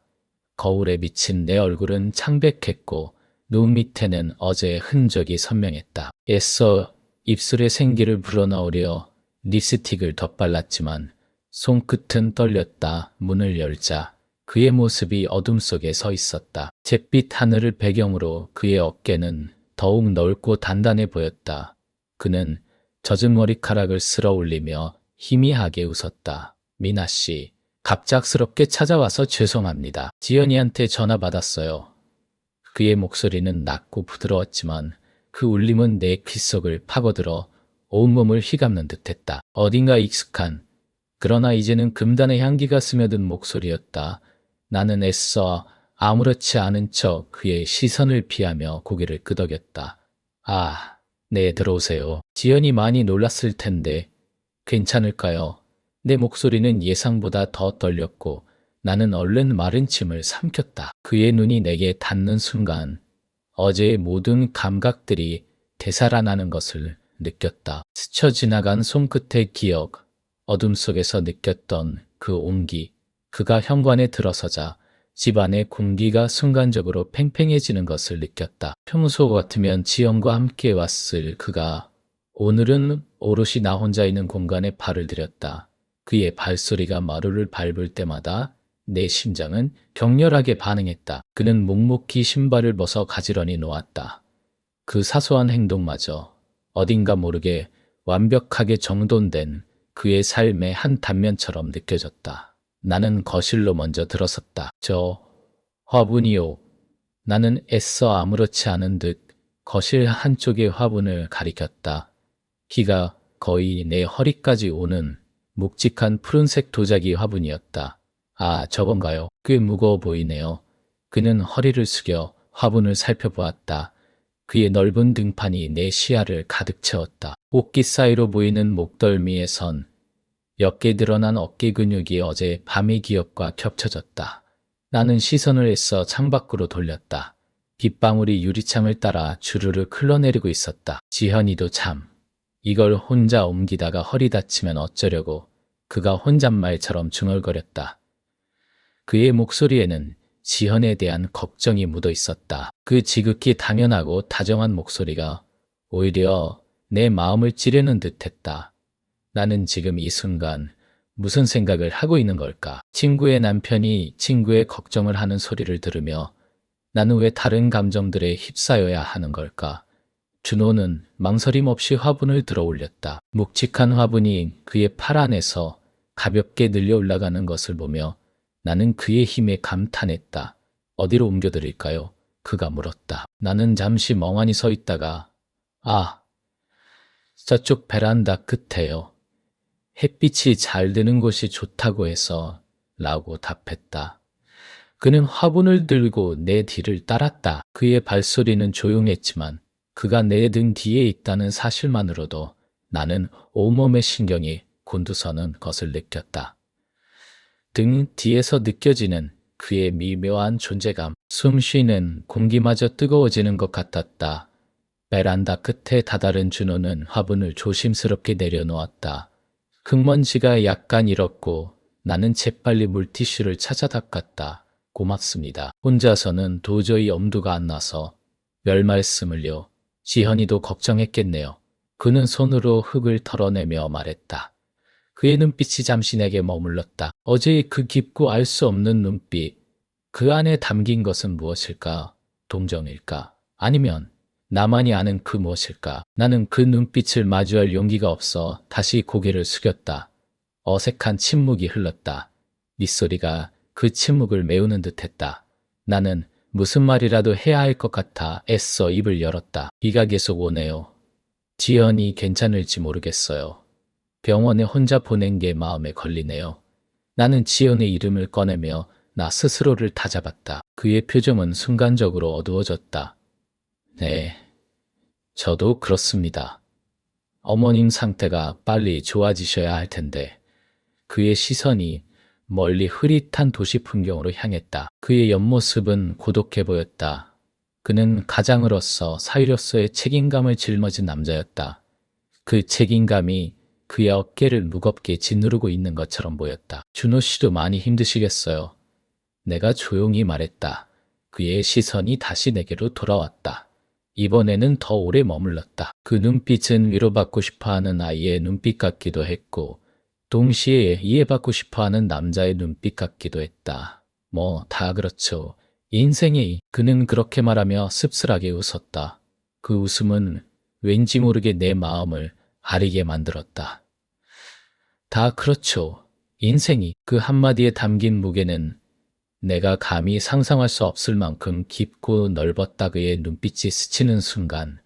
거울에 비친 내 얼굴은 창백했고 눈 밑에는 어제의 흔적이 선명했다. 애써 입술에 생기를 불어넣으려 립스틱을 덧발랐지만 손끝은 떨렸다. 문을 열자 그의 모습이 어둠 속에 서 있었다. 잿빛 하늘을 배경으로 그의 어깨는 더욱 넓고 단단해 보였다. 그는 젖은 머리카락을 쓸어 올리며 희미하게 웃었다. 미나 씨, 갑작스럽게 찾아와서 죄송합니다. 지연이한테 전화 받았어요. 그의 목소리는 낮고 부드러웠지만 그 울림은 내 귓속을 파고들어 온몸을 휘감는 듯했다. 어딘가 익숙한, 그러나 이제는 금단의 향기가 스며든 목소리였다. 나는 애써 아무렇지 않은 척 그의 시선을 피하며 고개를 끄덕였다. 아, 네, 들어오세요. 지연이 많이 놀랐을 텐데 괜찮을까요? 내 목소리는 예상보다 더 떨렸고 나는 얼른 마른 침을 삼켰다. 그의 눈이 내게 닿는 순간 어제의 모든 감각들이 되살아나는 것을 느꼈다. 스쳐 지나간 손끝의 기억, 어둠 속에서 느꼈던 그 온기, 그가 현관에 들어서자 집안의 공기가 순간적으로 팽팽해지는 것을 느꼈다. 평소 같으면 지연과 함께 왔을 그가 오늘은 오롯이 나 혼자 있는 공간에 발을 들였다. 그의 발소리가 마루를 밟을 때마다 내 심장은 격렬하게 반응했다. 그는 묵묵히 신발을 벗어 가지런히 놓았다. 그 사소한 행동마저 어딘가 모르게 완벽하게 정돈된 그의 삶의 한 단면처럼 느껴졌다. 나는 거실로 먼저 들어섰다. 저 화분이요. 나는 애써 아무렇지 않은 듯 거실 한쪽의 화분을 가리켰다. 키가 거의 내 허리까지 오는 묵직한 푸른색 도자기 화분이었다. 아, 저건가요? 꽤 무거워 보이네요. 그는 허리를 숙여 화분을 살펴보았다. 그의 넓은 등판이 내 시야를 가득 채웠다. 옷깃 사이로 보이는 목덜미에선 옅게 드러난 어깨 근육이 어제 밤의 기억과 겹쳐졌다. 나는 시선을 애써 창밖으로 돌렸다. 빗방울이 유리창을 따라 주르륵 흘러내리고 있었다. 지현이도 참, 이걸 혼자 옮기다가 허리 다치면 어쩌려고. 그가 혼잣말처럼 중얼거렸다. 그의 목소리에는 지현에 대한 걱정이 묻어 있었다. 그 지극히 당연하고 다정한 목소리가 오히려 내 마음을 찌르는 듯했다. 나는 지금 이 순간 무슨 생각을 하고 있는 걸까? 친구의 남편이 친구의 걱정을 하는 소리를 들으며 나는 왜 다른 감정들에 휩싸여야 하는 걸까? 준호는 망설임 없이 화분을 들어 올렸다. 묵직한 화분이 그의 팔 안에서 가볍게 늘려 올라가는 것을 보며 나는 그의 힘에 감탄했다. 어디로 옮겨드릴까요? 그가 물었다. 나는 잠시 멍하니 서 있다가 저쪽 베란다 끝에요. 햇빛이 잘 드는 곳이 좋다고 해서 라고 답했다. 그는 화분을 들고 내 뒤를 따랐다. 그의 발소리는 조용했지만 그가 내 등 뒤에 있다는 사실만으로도 나는 온몸의 신경이 곤두서는 것을 느꼈다. 등 뒤에서 느껴지는 그의 미묘한 존재감, 숨 쉬는 공기마저 뜨거워지는 것 같았다. 베란다 끝에 다다른 준호는 화분을 조심스럽게 내려놓았다. 흙먼지가 약간 일었고 나는 재빨리 물티슈를 찾아 닦았다. 고맙습니다. 혼자서는 도저히 엄두가 안 나서 별 말씀을요. 지현이도 걱정했겠네요. 그는 손으로 흙을 털어내며 말했다. 그의 눈빛이 잠시 내게 머물렀다. 어제의 그 깊고 알 수 없는 눈빛. 그 안에 담긴 것은 무엇일까? 동정일까? 아니면 나만이 아는 그 무엇일까? 나는 그 눈빛을 마주할 용기가 없어 다시 고개를 숙였다. 어색한 침묵이 흘렀다. 빗소리가 그 침묵을 메우는 듯했다. 나는 무슨 말이라도 해야 할 것 같아 애써 입을 열었다. 비가 계속 오네요. 지연이 괜찮을지 모르겠어요. 병원에 혼자 보낸 게 마음에 걸리네요. 나는 지연의 이름을 꺼내며 나 스스로를 다잡았다. 그의 표정은 순간적으로 어두워졌다. 네, 저도 그렇습니다. 어머님 상태가 빨리 좋아지셔야 할 텐데. 그의 시선이 멀리 흐릿한 도시 풍경으로 향했다. 그의 옆모습은 고독해 보였다. 그는 가장으로서 사위로서의 책임감을 짊어진 남자였다. 그 책임감이 그의 어깨를 무겁게 짓누르고 있는 것처럼 보였다. 준호 씨도 많이 힘드시겠어요. 내가 조용히 말했다. 그의 시선이 다시 내게로 돌아왔다. 이번에는 더 오래 머물렀다. 그 눈빛은 위로받고 싶어하는 아이의 눈빛 같기도 했고 동시에 이해받고 싶어하는 남자의 눈빛 같기도 했다. 뭐 다 그렇죠. 인생이. 그는 그렇게 말하며 씁쓸하게 웃었다. 그 웃음은 왠지 모르게 내 마음을 아리게 만들었다. 다 그렇죠. 인생이. 그 한마디에 담긴 무게는 내가 감히 상상할 수 없을 만큼 깊고 넓었다. 그의 눈빛이 스치는 순간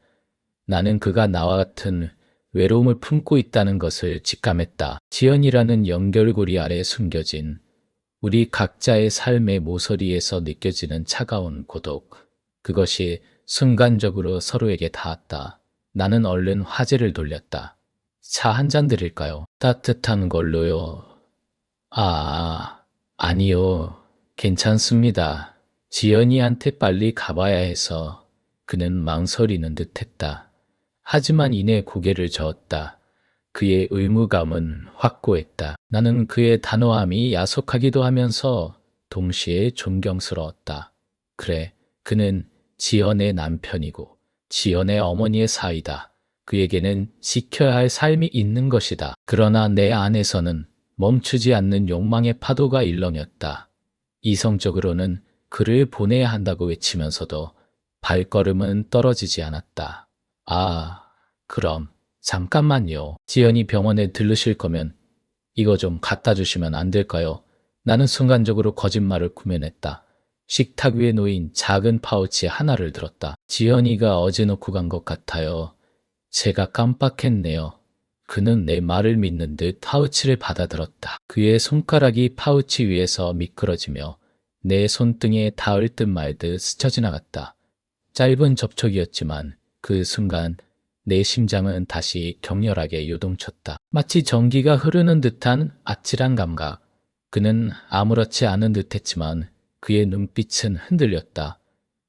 나는 그가 나와 같은 외로움을 품고 있다는 것을 직감했다. 지연이라는 연결고리 아래 숨겨진 우리 각자의 삶의 모서리에서 느껴지는 차가운 고독. 그것이 순간적으로 서로에게 닿았다. 나는 얼른 화제를 돌렸다. 차 한 잔 드릴까요? 따뜻한 걸로요. 아니요. 괜찮습니다. 지연이한테 빨리 가봐야 해서. 그는 망설이는 듯했다. 하지만 이내 고개를 저었다. 그의 의무감은 확고했다. 나는 그의 단호함이 야속하기도 하면서 동시에 존경스러웠다. 그래, 그는 지연의 남편이고 지연의 어머니의 사이다. 그에게는 지켜야 할 삶이 있는 것이다. 그러나 내 안에서는 멈추지 않는 욕망의 파도가 일렁였다. 이성적으로는 그를 보내야 한다고 외치면서도 발걸음은 떨어지지 않았다. 그럼 잠깐만요. 지연이 병원에 들르실 거면 이거 좀 갖다 주시면 안 될까요? 나는 순간적으로 거짓말을 구면했다. 식탁 위에 놓인 작은 파우치 하나를 들었다. 지연이가 어제 놓고 간 것 같아요. 제가 깜빡했네요. 그는 내 말을 믿는 듯 파우치를 받아들었다. 그의 손가락이 파우치 위에서 미끄러지며 내 손등에 닿을 듯 말 듯 스쳐 지나갔다. 짧은 접촉이었지만 그 순간 내 심장은 다시 격렬하게 요동쳤다. 마치 전기가 흐르는 듯한 아찔한 감각. 그는 아무렇지 않은 듯했지만 그의 눈빛은 흔들렸다.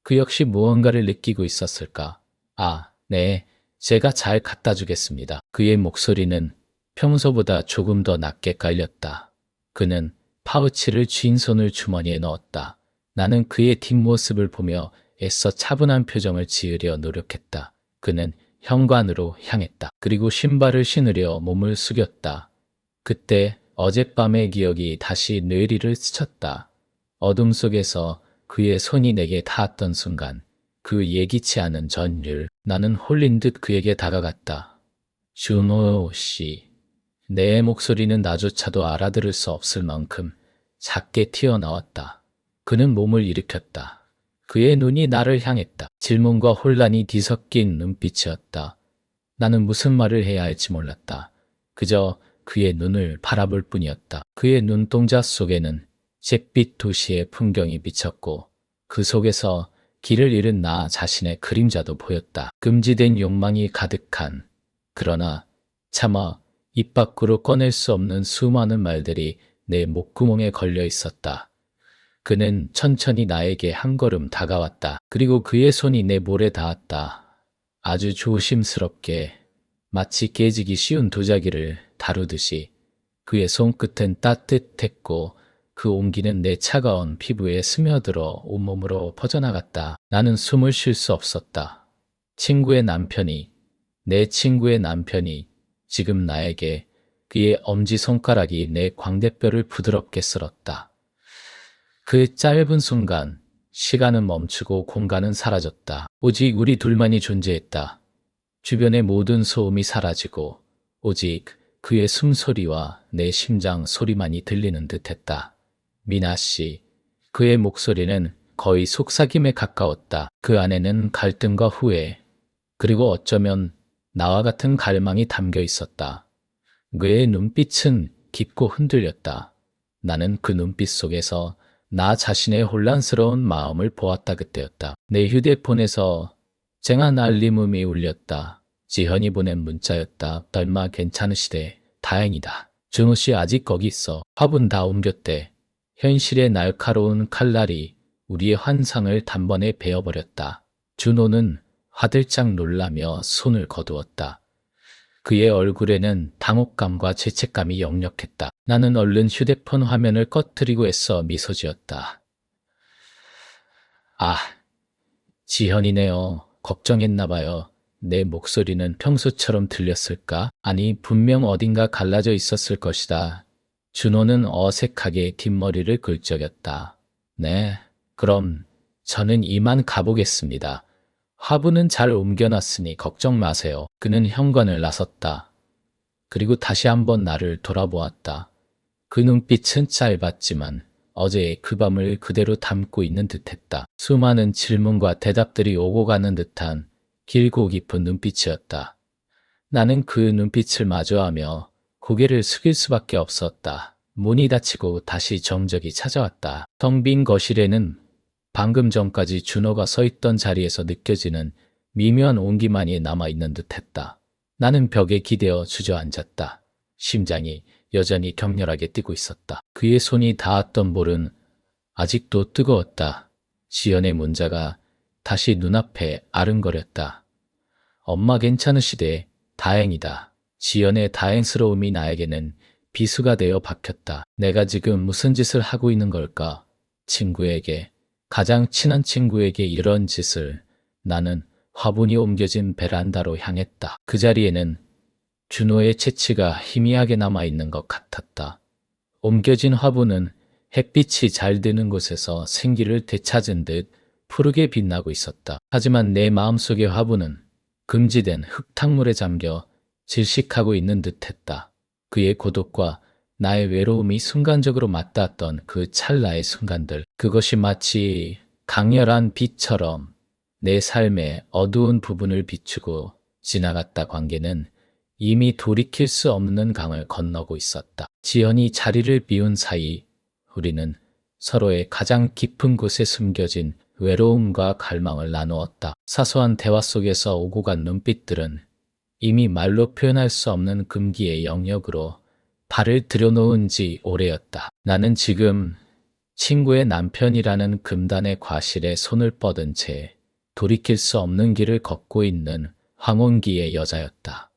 그 역시 무언가를 느끼고 있었을까? 네, 제가 잘 갖다 주겠습니다. 그의 목소리는 평소보다 조금 더 낮게 깔렸다. 그는 파우치를 쥔 손을 주머니에 넣었다. 나는 그의 뒷모습을 보며 애써 차분한 표정을 지으려 노력했다. 그는 현관으로 향했다. 그리고 신발을 신으려 몸을 숙였다. 그때 어젯밤의 기억이 다시 뇌리를 스쳤다. 어둠 속에서 그의 손이 내게 닿았던 순간 그 예기치 않은 전율. 나는 홀린 듯 그에게 다가갔다. 준호 씨. 내 목소리는 나조차도 알아들을 수 없을 만큼 작게 튀어나왔다. 그는 몸을 일으켰다. 그의 눈이 나를 향했다. 질문과 혼란이 뒤섞인 눈빛이었다. 나는 무슨 말을 해야 할지 몰랐다. 그저 그의 눈을 바라볼 뿐이었다. 그의 눈동자 속에는 잿빛 도시의 풍경이 비쳤고 그 속에서 길을 잃은 나 자신의 그림자도 보였다. 금지된 욕망이 가득한, 그러나 차마 입 밖으로 꺼낼 수 없는 수많은 말들이 내 목구멍에 걸려 있었다. 그는 천천히 나에게 한 걸음 다가왔다. 그리고 그의 손이 내 볼에 닿았다. 아주 조심스럽게, 마치 깨지기 쉬운 도자기를 다루듯이. 그의 손끝은 따뜻했고 그 온기는 내 차가운 피부에 스며들어 온몸으로 퍼져나갔다. 나는 숨을 쉴 수 없었다. 내 친구의 남편이 지금 나에게 그의 엄지손가락이 내 광대뼈를 부드럽게 쓸었다. 그 짧은 순간 시간은 멈추고 공간은 사라졌다. 오직 우리 둘만이 존재했다. 주변의 모든 소음이 사라지고 오직 그의 숨소리와 내 심장 소리만이 들리는 듯했다. 미나 씨, 그의 목소리는 거의 속삭임에 가까웠다. 그 안에는 갈등과 후회, 그리고 어쩌면 나와 같은 갈망이 담겨 있었다. 그의 눈빛은 깊고 흔들렸다. 나는 그 눈빛 속에서 나 자신의 혼란스러운 마음을 보았다. 그때였다. 내 휴대폰에서 쨍한 알림음이 울렸다. 지현이 보낸 문자였다. 얼마 괜찮으시대. 다행이다. 준호 씨 아직 거기 있어. 화분 다 옮겼대. 현실의 날카로운 칼날이 우리의 환상을 단번에 베어버렸다. 준호는 화들짝 놀라며 손을 거두었다. 그의 얼굴에는 당혹감과 죄책감이 역력했다. 나는 얼른 휴대폰 화면을 꺼뜨리고 애써 미소 지었다. 아, 지현이네요. 걱정했나 봐요. 내 목소리는 평소처럼 들렸을까? 아니, 분명 어딘가 갈라져 있었을 것이다. 준호는 어색하게 뒷머리를 긁적였다. 네, 그럼 저는 이만 가보겠습니다. 화분은 잘 옮겨놨으니 걱정 마세요. 그는 현관을 나섰다. 그리고 다시 한번 나를 돌아보았다. 그 눈빛은 짧았지만 어제의 그 밤을 그대로 담고 있는 듯했다. 수많은 질문과 대답들이 오고 가는 듯한 길고 깊은 눈빛이었다. 나는 그 눈빛을 마주하며 고개를 숙일 수밖에 없었다. 문이 닫히고 다시 정적이 찾아왔다. 텅 빈 거실에는 방금 전까지 준호가 서 있던 자리에서 느껴지는 미묘한 온기만이 남아있는 듯했다. 나는 벽에 기대어 주저앉았다. 심장이 여전히 격렬하게 뛰고 있었다. 그의 손이 닿았던 볼은 아직도 뜨거웠다. 지연의 문자가 다시 눈앞에 아른거렸다. 엄마 괜찮으시대. 다행이다. 지연의 다행스러움이 나에게는 비수가 되어 박혔다. 내가 지금 무슨 짓을 하고 있는 걸까? 친구에게, 가장 친한 친구에게 이런 짓을. 나는 화분이 옮겨진 베란다로 향했다. 그 자리에는 준호의 채취가 희미하게 남아있는 것 같았다. 옮겨진 화분은 햇빛이 잘 드는 곳에서 생기를 되찾은 듯 푸르게 빛나고 있었다. 하지만 내 마음속의 화분은 금지된 흙탕물에 잠겨 질식하고 있는 듯했다. 그의 고독과 나의 외로움이 순간적으로 맞닿았던 그 찰나의 순간들, 그것이 마치 강렬한 빛처럼 내 삶의 어두운 부분을 비추고 지나갔다. 관계는 이미 돌이킬 수 없는 강을 건너고 있었다. 지연이 자리를 비운 사이 우리는 서로의 가장 깊은 곳에 숨겨진 외로움과 갈망을 나누었다. 사소한 대화 속에서 오고 간 눈빛들은 이미 말로 표현할 수 없는 금기의 영역으로 발을 들여놓은 지 오래였다. 나는 지금 친구의 남편이라는 금단의 과실에 손을 뻗은 채 돌이킬 수 없는 길을 걷고 있는 황혼기의 여자였다.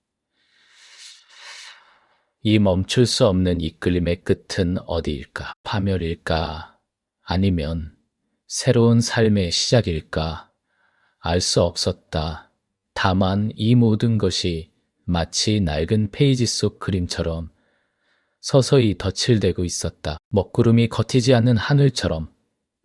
이 멈출 수 없는 이끌림의 끝은 어디일까? 파멸일까? 아니면 새로운 삶의 시작일까? 알 수 없었다. 다만 이 모든 것이 마치 낡은 페이지 속 그림처럼 서서히 덧칠되고 있었다. 먹구름이 걷히지 않는 하늘처럼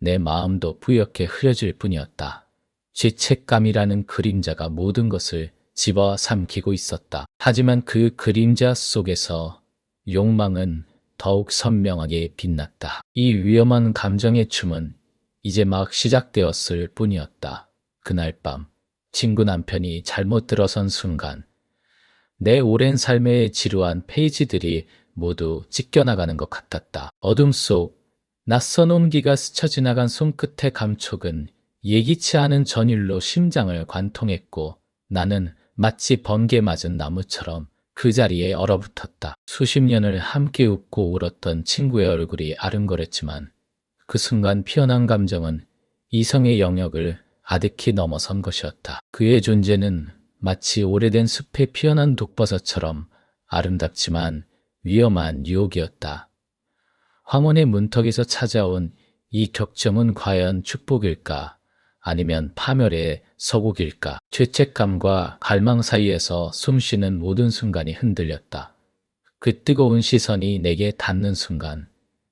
내 마음도 뿌옇게 흐려질 뿐이었다. 죄책감이라는 그림자가 모든 것을 집어삼키고 있었다. 하지만 그 그림자 속에서 욕망은 더욱 선명하게 빛났다. 이 위험한 감정의 춤은 이제 막 시작되었을 뿐이었다. 그날 밤 친구 남편이 잘못 들어선 순간 내 오랜 삶의 지루한 페이지들이 모두 찢겨나가는 것 같았다. 어둠 속 낯선 온기가 스쳐 지나간 손끝의 감촉은 예기치 않은 전율로 심장을 관통했고 나는 마치 번개 맞은 나무처럼 그 자리에 얼어붙었다. 수십 년을 함께 웃고 울었던 친구의 얼굴이 아른거렸지만 그 순간 피어난 감정은 이성의 영역을 아득히 넘어선 것이었다. 그의 존재는 마치 오래된 숲에 피어난 독버섯처럼 아름답지만 위험한 유혹이었다. 황혼의 문턱에서 찾아온 이 격정은 과연 축복일까? 아니면 파멸의 서곡일까? 죄책감과 갈망 사이에서 숨쉬는 모든 순간이 흔들렸다. 그 뜨거운 시선이 내게 닿는 순간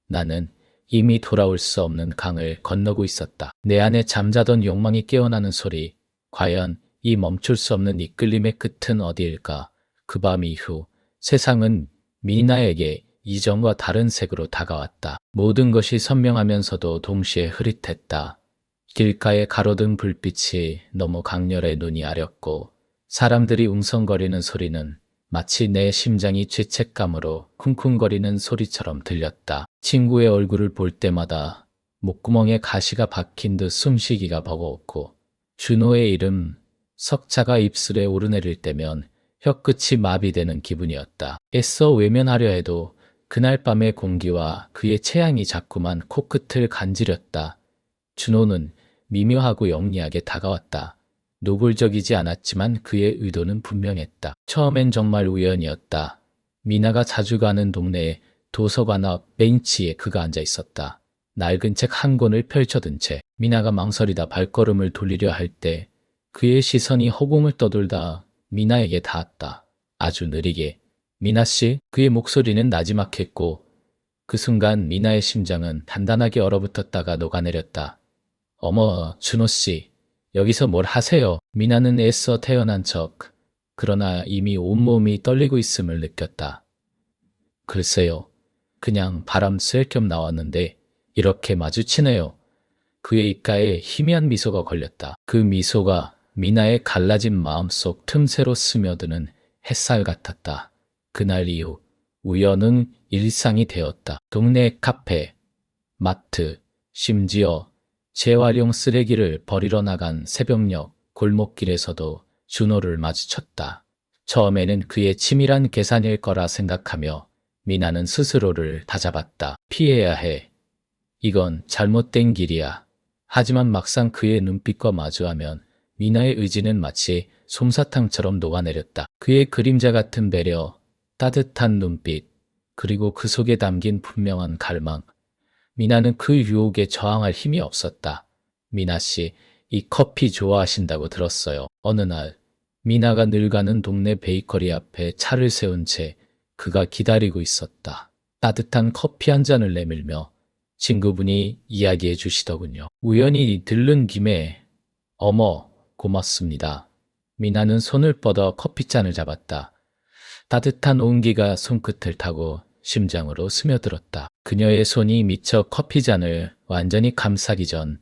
나는 이미 돌아올 수 없는 강을 건너고 있었다. 내 안에 잠자던 욕망이 깨어나는 소리, 과연 이 멈출 수 없는 이끌림의 끝은 어디일까? 그 밤 이후 세상은 미나에게 이전과 다른 색으로 다가왔다. 모든 것이 선명하면서도 동시에 흐릿했다. 길가에 가로등 불빛이 너무 강렬해 눈이 아렸고 사람들이 웅성거리는 소리는 마치 내 심장이 죄책감으로 쿵쿵거리는 소리처럼 들렸다. 친구의 얼굴을 볼 때마다 목구멍에 가시가 박힌 듯 숨쉬기가 버거웠고 준호의 이름 석자가 입술에 오르내릴 때면 혀끝이 마비되는 기분이었다. 애써 외면하려 해도 그날 밤의 공기와 그의 체향이 자꾸만 코끝을 간지렸다. 준호는 미묘하고 영리하게 다가왔다. 노골적이지 않았지만 그의 의도는 분명했다. 처음엔 정말 우연이었다. 미나가 자주 가는 동네에 도서관 앞 벤치에 그가 앉아 있었다. 낡은 책 한 권을 펼쳐든 채 미나가 망설이다 발걸음을 돌리려 할 때 그의 시선이 허공을 떠돌다 미나에게 닿았다. 아주 느리게. 미나씨, 그의 목소리는 나지막했고 그 순간 미나의 심장은 단단하게 얼어붙었다가 녹아내렸다. 어머, 준호씨, 여기서 뭘 하세요? 미나는 애써 태어난 척, 그러나 이미 온몸이 떨리고 있음을 느꼈다. 글쎄요, 그냥 바람 쐴 겸 나왔는데 이렇게 마주치네요. 그의 입가에 희미한 미소가 걸렸다. 그 미소가 미나의 갈라진 마음속 틈새로 스며드는 햇살 같았다. 그날 이후 우연은 일상이 되었다. 동네 카페, 마트, 심지어 재활용 쓰레기를 버리러 나간 새벽녘 골목길에서도 준호를 마주쳤다. 처음에는 그의 치밀한 계산일 거라 생각하며 미나는 스스로를 다잡았다. 피해야 해. 이건 잘못된 길이야. 하지만 막상 그의 눈빛과 마주하면 미나의 의지는 마치 솜사탕처럼 녹아내렸다. 그의 그림자 같은 배려, 따뜻한 눈빛, 그리고 그 속에 담긴 분명한 갈망. 미나는 그 유혹에 저항할 힘이 없었다. 미나씨, 이 커피 좋아하신다고 들었어요. 어느 날 미나가 늘 가는 동네 베이커리 앞에 차를 세운 채 그가 기다리고 있었다. 따뜻한 커피 한 잔을 내밀며 친구분이 이야기해 주시더군요. 우연히 들른 김에 어머, 고맙습니다. 미나는 손을 뻗어 커피잔을 잡았다. 따뜻한 온기가 손끝을 타고 심장으로 스며들었다. 그녀의 손이 미쳐 커피잔을 완전히 감싸기 전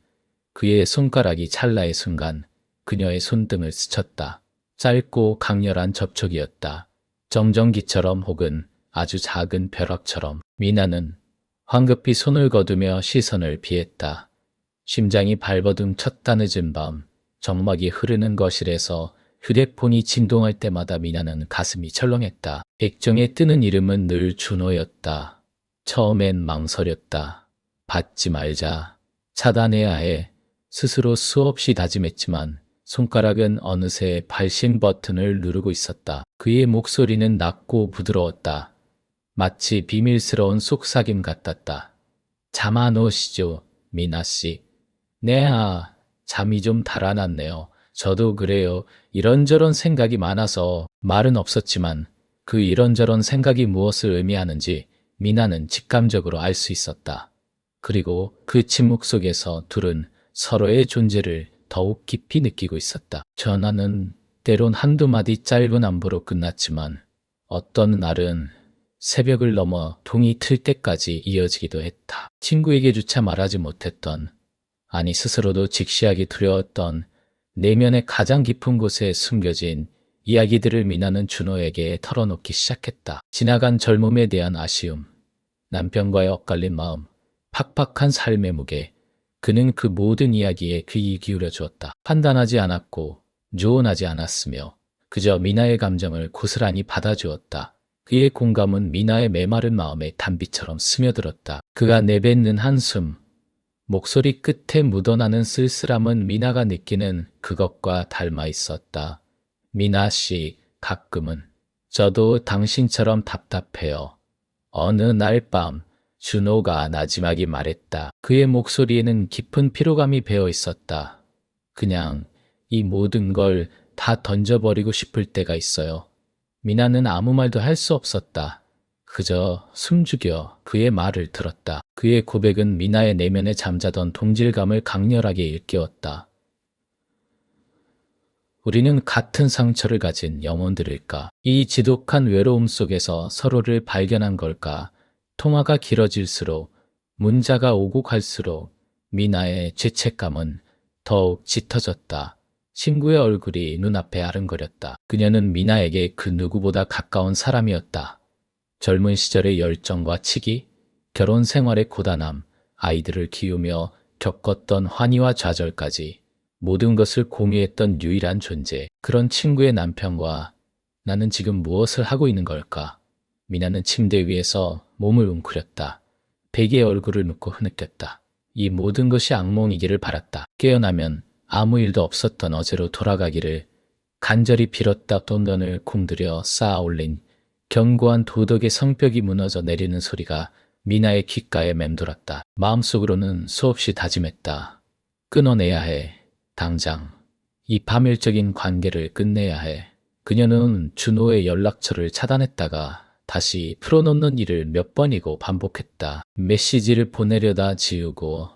그의 손가락이 찰나의 순간 그녀의 손등을 스쳤다. 짧고 강렬한 접촉이었다. 정전기처럼 혹은 아주 작은 벼락처럼. 미나는 황급히 손을 거두며 시선을 피했다. 심장이 발버둥 쳤다. 늦은 밤 정막이 흐르는 거실에서 휴대폰이 진동할 때마다 미나는 가슴이 철렁했다. 액정에 뜨는 이름은 늘 준호였다. 처음엔 망설였다. 받지 말자. 차단해야 해. 스스로 수없이 다짐했지만 손가락은 어느새 발신 버튼을 누르고 있었다. 그의 목소리는 낮고 부드러웠다. 마치 비밀스러운 속삭임 같았다. 잠 안 오시죠, 미나씨. 네, 잠이 좀 달아났네요. 저도 그래요. 이런저런 생각이 많아서 말은 없었지만 그 이런저런 생각이 무엇을 의미하는지 미나는 직감적으로 알 수 있었다. 그리고 그 침묵 속에서 둘은 서로의 존재를 더욱 깊이 느끼고 있었다. 전화는 때론 한두 마디 짧은 안부로 끝났지만 어떤 날은 새벽을 넘어 동이 틀 때까지 이어지기도 했다. 친구에게조차 말하지 못했던, 아니 스스로도 직시하기 두려웠던 내면의 가장 깊은 곳에 숨겨진 이야기들을 미나는 준호에게 털어놓기 시작했다. 지나간 젊음에 대한 아쉬움, 남편과의 엇갈린 마음, 팍팍한 삶의 무게. 그는 그 모든 이야기에 귀 기울여 주었다. 판단하지 않았고 조언하지 않았으며 그저 미나의 감정을 고스란히 받아주었다. 그의 공감은 미나의 메마른 마음에 단비처럼 스며들었다. 그가 내뱉는 한숨, 목소리 끝에 묻어나는 쓸쓸함은 미나가 느끼는 그것과 닮아 있었다. 미나 씨, 가끔은 저도 당신처럼 답답해요. 어느 날 밤 준호가 나지막이 말했다. 그의 목소리에는 깊은 피로감이 배어 있었다. 그냥 이 모든 걸 다 던져버리고 싶을 때가 있어요. 미나는 아무 말도 할 수 없었다. 그저 숨죽여 그의 말을 들었다. 그의 고백은 미나의 내면에 잠자던 동질감을 강렬하게 일깨웠다. 우리는 같은 상처를 가진 영혼들일까? 이 지독한 외로움 속에서 서로를 발견한 걸까? 통화가 길어질수록, 문자가 오고 갈수록 미나의 죄책감은 더욱 짙어졌다. 친구의 얼굴이 눈앞에 아른거렸다. 그녀는 미나에게 그 누구보다 가까운 사람이었다. 젊은 시절의 열정과 치기, 결혼 생활의 고단함, 아이들을 키우며 겪었던 환희와 좌절까지 모든 것을 공유했던 유일한 존재. 그런 친구의 남편과 나는 지금 무엇을 하고 있는 걸까? 미나는 침대 위에서 몸을 웅크렸다. 베개에 얼굴을 눕고 흐느꼈다. 이 모든 것이 악몽이기를 바랐다. 깨어나면 아무 일도 없었던 어제로 돌아가기를 간절히 빌었다. 돈돈을 공들여 쌓아 올린 견고한 도덕의 성벽이 무너져 내리는 소리가 미나의 귓가에 맴돌았다. 마음속으로는 수없이 다짐했다. 끊어내야 해. 당장. 이 파멸적인 관계를 끝내야 해. 그녀는 준호의 연락처를 차단했다가 다시 풀어놓는 일을 몇 번이고 반복했다. 메시지를 보내려다 지우고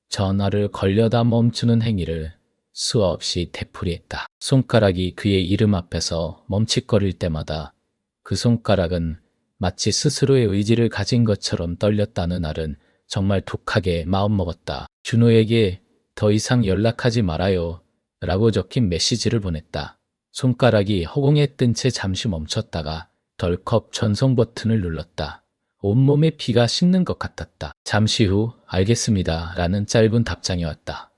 전화를 걸려다 멈추는 행위를 수없이 되풀이했다. 손가락이 그의 이름 앞에서 멈칫거릴 때마다 그 손가락은 마치 스스로의 의지를 가진 것처럼 떨렸다는 날은 정말 독하게 마음먹었다. 준호에게 더 이상 연락하지 말아요 라고 적힌 메시지를 보냈다. 손가락이 허공에 뜬 채 잠시 멈췄다가 덜컥 전송 버튼을 눌렀다. 온몸에 피가 식는 것 같았다. 잠시 후 알겠습니다 라는 짧은 답장이 왔다.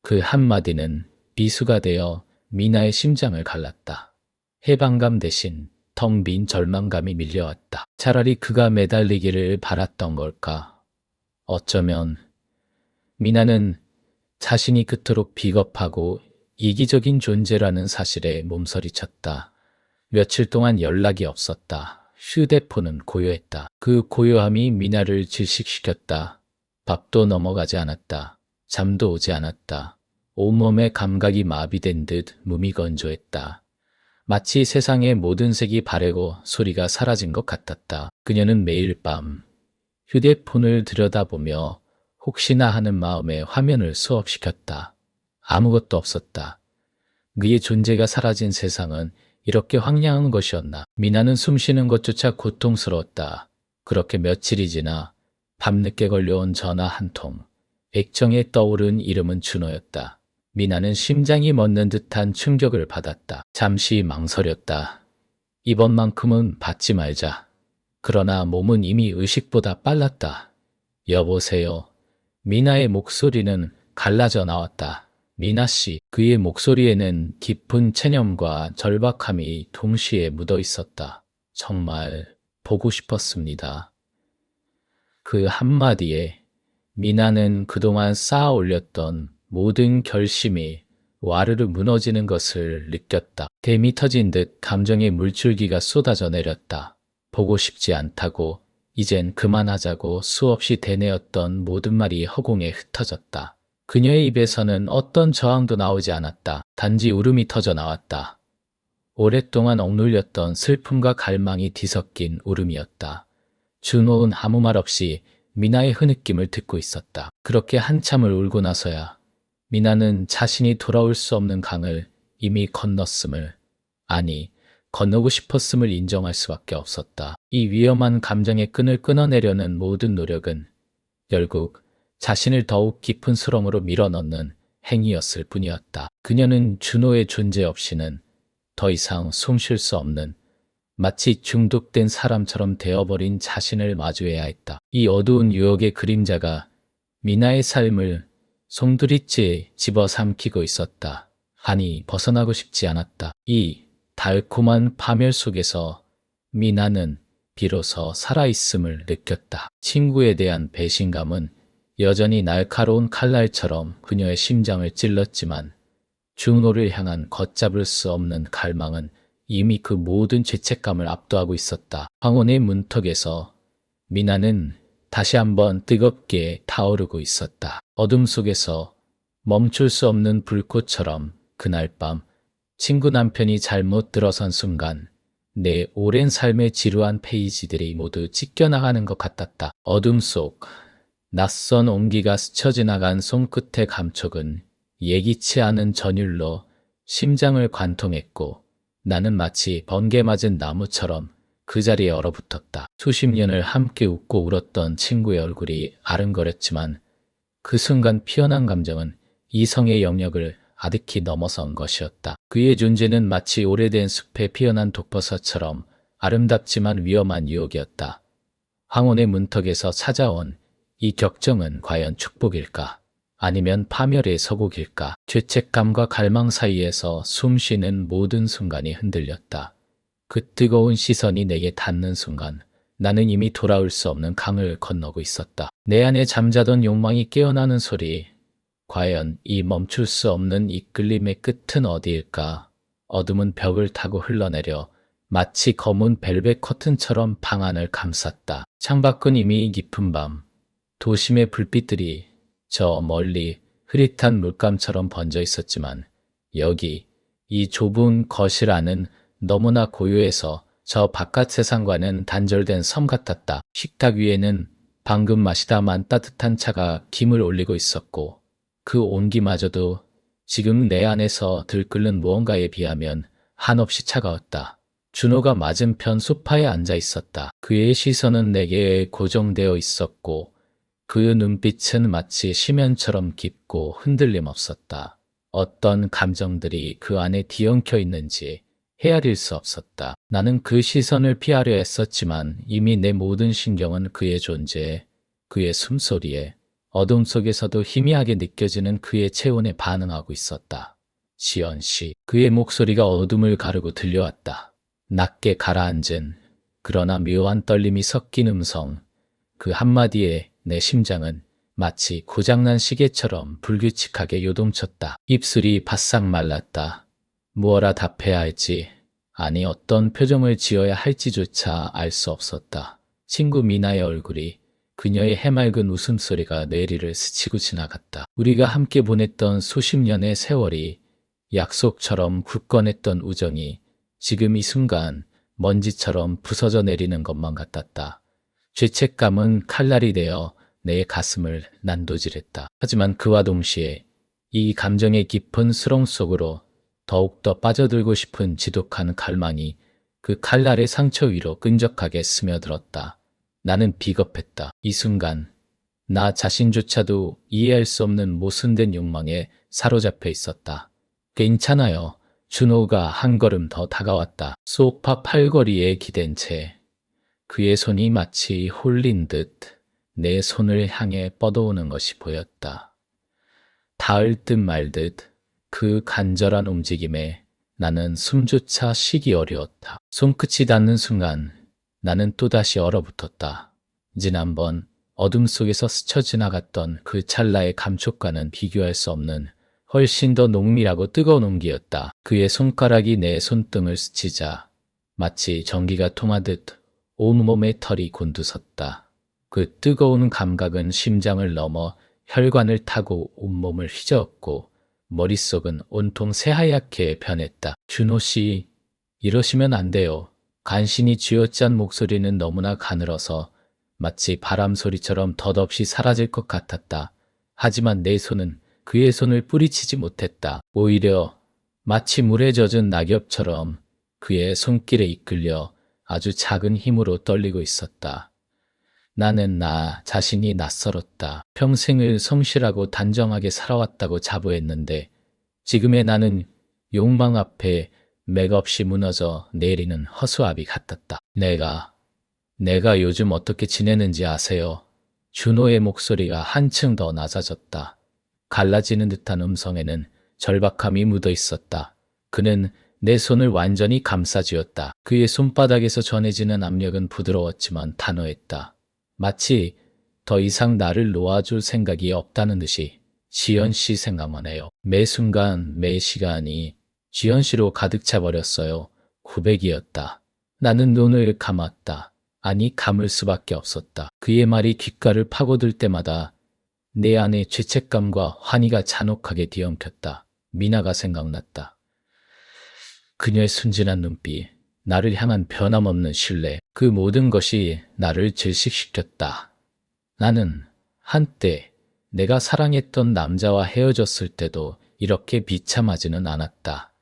그 한마디는 비수가 되어 미나의 심장을 갈랐다. 해방감 대신 텅 빈 절망감이 밀려왔다. 차라리 그가 매달리기를 바랐던 걸까? 어쩌면 미나는 자신이 그토록 비겁하고 이기적인 존재라는 사실에 몸서리쳤다. 며칠 동안 연락이 없었다. 휴대폰은 고요했다. 그 고요함이 미나를 질식시켰다. 밥도 넘어가지 않았다. 잠도 오지 않았다. 온몸의 감각이 마비된 듯 무미건조했다. 마치 세상의 모든 색이 바래고 소리가 사라진 것 같았다. 그녀는 매일 밤 휴대폰을 들여다보며 혹시나 하는 마음에 화면을 수업시켰다. 아무것도 없었다. 그의 존재가 사라진 세상은 이렇게 황량한 것이었나. 미나는 숨쉬는 것조차 고통스러웠다. 그렇게 며칠이 지나 밤늦게 걸려온 전화 한 통. 액정에 떠오른 이름은 준호였다. 미나는 심장이 멎는 듯한 충격을 받았다. 잠시 망설였다. 이번만큼은 받지 말자. 그러나 몸은 이미 의식보다 빨랐다. 여보세요. 미나의 목소리는 갈라져 나왔다. 미나 씨, 그의 목소리에는 깊은 체념과 절박함이 동시에 묻어 있었다. 정말 보고 싶었습니다. 그 한마디에 미나는 그동안 쌓아 올렸던 모든 결심이 와르르 무너지는 것을 느꼈다. 댐이 터진 듯 감정의 물줄기가 쏟아져 내렸다. 보고 싶지 않다고, 이젠 그만하자고 수없이 되뇌었던 모든 말이 허공에 흩어졌다. 그녀의 입에서는 어떤 저항도 나오지 않았다. 단지 울음이 터져 나왔다. 오랫동안 억눌렸던 슬픔과 갈망이 뒤섞인 울음이었다. 준호는 아무 말 없이 미나의 흐느낌을 듣고 있었다. 그렇게 한참을 울고 나서야 미나는 자신이 돌아올 수 없는 강을 이미 건넜음을, 아니 건너고 싶었음을 인정할 수밖에 없었다. 이 위험한 감정의 끈을 끊어내려는 모든 노력은 결국 자신을 더욱 깊은 수렁으로 밀어넣는 행위였을 뿐이었다. 그녀는 준호의 존재 없이는 더 이상 숨 쉴 수 없는, 마치 중독된 사람처럼 되어버린 자신을 마주해야 했다. 이 어두운 유혹의 그림자가 미나의 삶을 송두리째 집어삼키고 있었다. 아니, 벗어나고 싶지 않았다. 이 달콤한 파멸 속에서 미나는 비로소 살아있음을 느꼈다. 친구에 대한 배신감은 여전히 날카로운 칼날처럼 그녀의 심장을 찔렀지만 준호를 향한 걷잡을 수 없는 갈망은 이미 그 모든 죄책감을 압도하고 있었다. 황혼의 문턱에서 미나는 다시 한번 뜨겁게 타오르고 있었다. 어둠 속에서 멈출 수 없는 불꽃처럼 그날 밤 친구 남편이 잘못 들어선 순간 내 오랜 삶의 지루한 페이지들이 모두 찢겨나가는 것 같았다. 어둠 속 낯선 온기가 스쳐 지나간 손끝의 감촉은 예기치 않은 전율로 심장을 관통했고 나는 마치 번개 맞은 나무처럼 그 자리에 얼어붙었다. 수십 년을 함께 웃고 울었던 친구의 얼굴이 아른거렸지만 그 순간 피어난 감정은 이성의 영역을 아득히 넘어선 것이었다. 그의 존재는 마치 오래된 숲에 피어난 독버섯처럼 아름답지만 위험한 유혹이었다. 황혼의 문턱에서 찾아온 이 격정은 과연 축복일까? 아니면 파멸의 서곡일까? 죄책감과 갈망 사이에서 숨쉬는 모든 순간이 흔들렸다. 그 뜨거운 시선이 내게 닿는 순간 나는 이미 돌아올 수 없는 강을 건너고 있었다. 내 안에 잠자던 욕망이 깨어나는 소리. 과연 이 멈출 수 없는 이끌림의 끝은 어디일까? 어둠은 벽을 타고 흘러내려 마치 검은 벨벳 커튼처럼 방 안을 감쌌다. 창밖은 이미 깊은 밤. 도심의 불빛들이 저 멀리 흐릿한 물감처럼 번져 있었지만 여기 이 좁은 거실 안은 너무나 고요해서 저 바깥 세상과는 단절된 섬 같았다. 식탁 위에는 방금 마시다만 따뜻한 차가 김을 올리고 있었고 그 온기마저도 지금 내 안에서 들끓는 무언가에 비하면 한없이 차가웠다. 준호가 맞은편 소파에 앉아 있었다. 그의 시선은 내게 고정되어 있었고 그 눈빛은 마치 심연처럼 깊고 흔들림 없었다. 어떤 감정들이 그 안에 뒤엉켜 있는지 헤아릴 수 없었다. 나는 그 시선을 피하려 했었지만 이미 내 모든 신경은 그의 존재에, 그의 숨소리에, 어둠 속에서도 희미하게 느껴지는 그의 체온에 반응하고 있었다. 지연 씨, 그의 목소리가 어둠을 가르고 들려왔다. 낮게 가라앉은 그러나 묘한 떨림이 섞인 음성. 그 한마디에 내 심장은 마치 고장난 시계처럼 불규칙하게 요동쳤다. 입술이 바싹 말랐다. 무엇라 답해야 할지, 아니 어떤 표정을 지어야 할지조차 알 수 없었다. 친구 미나의 얼굴이, 그녀의 해맑은 웃음소리가 뇌리를 스치고 지나갔다. 우리가 함께 보냈던 수십 년의 세월이, 약속처럼 굳건했던 우정이 지금 이 순간 먼지처럼 부서져 내리는 것만 같았다. 죄책감은 칼날이 되어 내 가슴을 난도질했다. 하지만 그와 동시에 이 감정의 깊은 수렁 속으로 더욱더 빠져들고 싶은 지독한 갈망이 그 칼날의 상처 위로 끈적하게 스며들었다. 나는 비겁했다. 이 순간 나 자신조차도 이해할 수 없는 모순된 욕망에 사로잡혀 있었다. 괜찮아요. 준호가 한 걸음 더 다가왔다. 소파 팔걸이에 기댄 채 그의 손이 마치 홀린 듯 내 손을 향해 뻗어오는 것이 보였다. 닿을 듯 말 듯 그 간절한 움직임에 나는 숨조차 쉬기 어려웠다. 손끝이 닿는 순간 나는 또다시 얼어붙었다. 지난번 어둠 속에서 스쳐 지나갔던 그 찰나의 감촉과는 비교할 수 없는 훨씬 더 농밀하고 뜨거운 온기였다. 그의 손가락이 내 손등을 스치자 마치 전기가 통하듯 온몸의 털이 곤두섰다. 그 뜨거운 감각은 심장을 넘어 혈관을 타고 온몸을 휘저었고 머릿속은 온통 새하얗게 변했다. 준호 씨, 이러시면 안 돼요. 간신히 쥐어짠 목소리는 너무나 가늘어서 마치 바람 소리처럼 덧없이 사라질 것 같았다. 하지만 내 손은 그의 손을 뿌리치지 못했다. 오히려 마치 물에 젖은 낙엽처럼 그의 손길에 이끌려 아주 작은 힘으로 떨리고 있었다. 나는 나 자신이 낯설었다. 평생을 성실하고 단정하게 살아왔다고 자부했는데 지금의 나는 욕망 앞에 맥없이 무너져 내리는 허수아비 같았다. 내가 요즘 어떻게 지내는지 아세요? 준호의 목소리가 한층 더 낮아졌다. 갈라지는 듯한 음성에는 절박함이 묻어 있었다. 그는 내 손을 완전히 감싸쥐었다. 그의 손바닥에서 전해지는 압력은 부드러웠지만 단호했다. 마치 더 이상 나를 놓아줄 생각이 없다는 듯이. 지연 씨 생각만 해요. 매 순간 매 시간이 지연 씨로 가득 차버렸어요. 고백이었다. 나는 눈을 감았다. 아니 감을 수밖에 없었다. 그의 말이 귓가를 파고들 때마다 내 안에 죄책감과 환희가 잔혹하게 뒤엉켰다. 미나가 생각났다. 그녀의 순진한 눈빛, 나를 향한 변함없는 신뢰, 그 모든 것이 나를 질식시켰다. 나는 한때 내가 사랑했던 남자와 헤어졌을 때도 이렇게 비참하지는 않았다.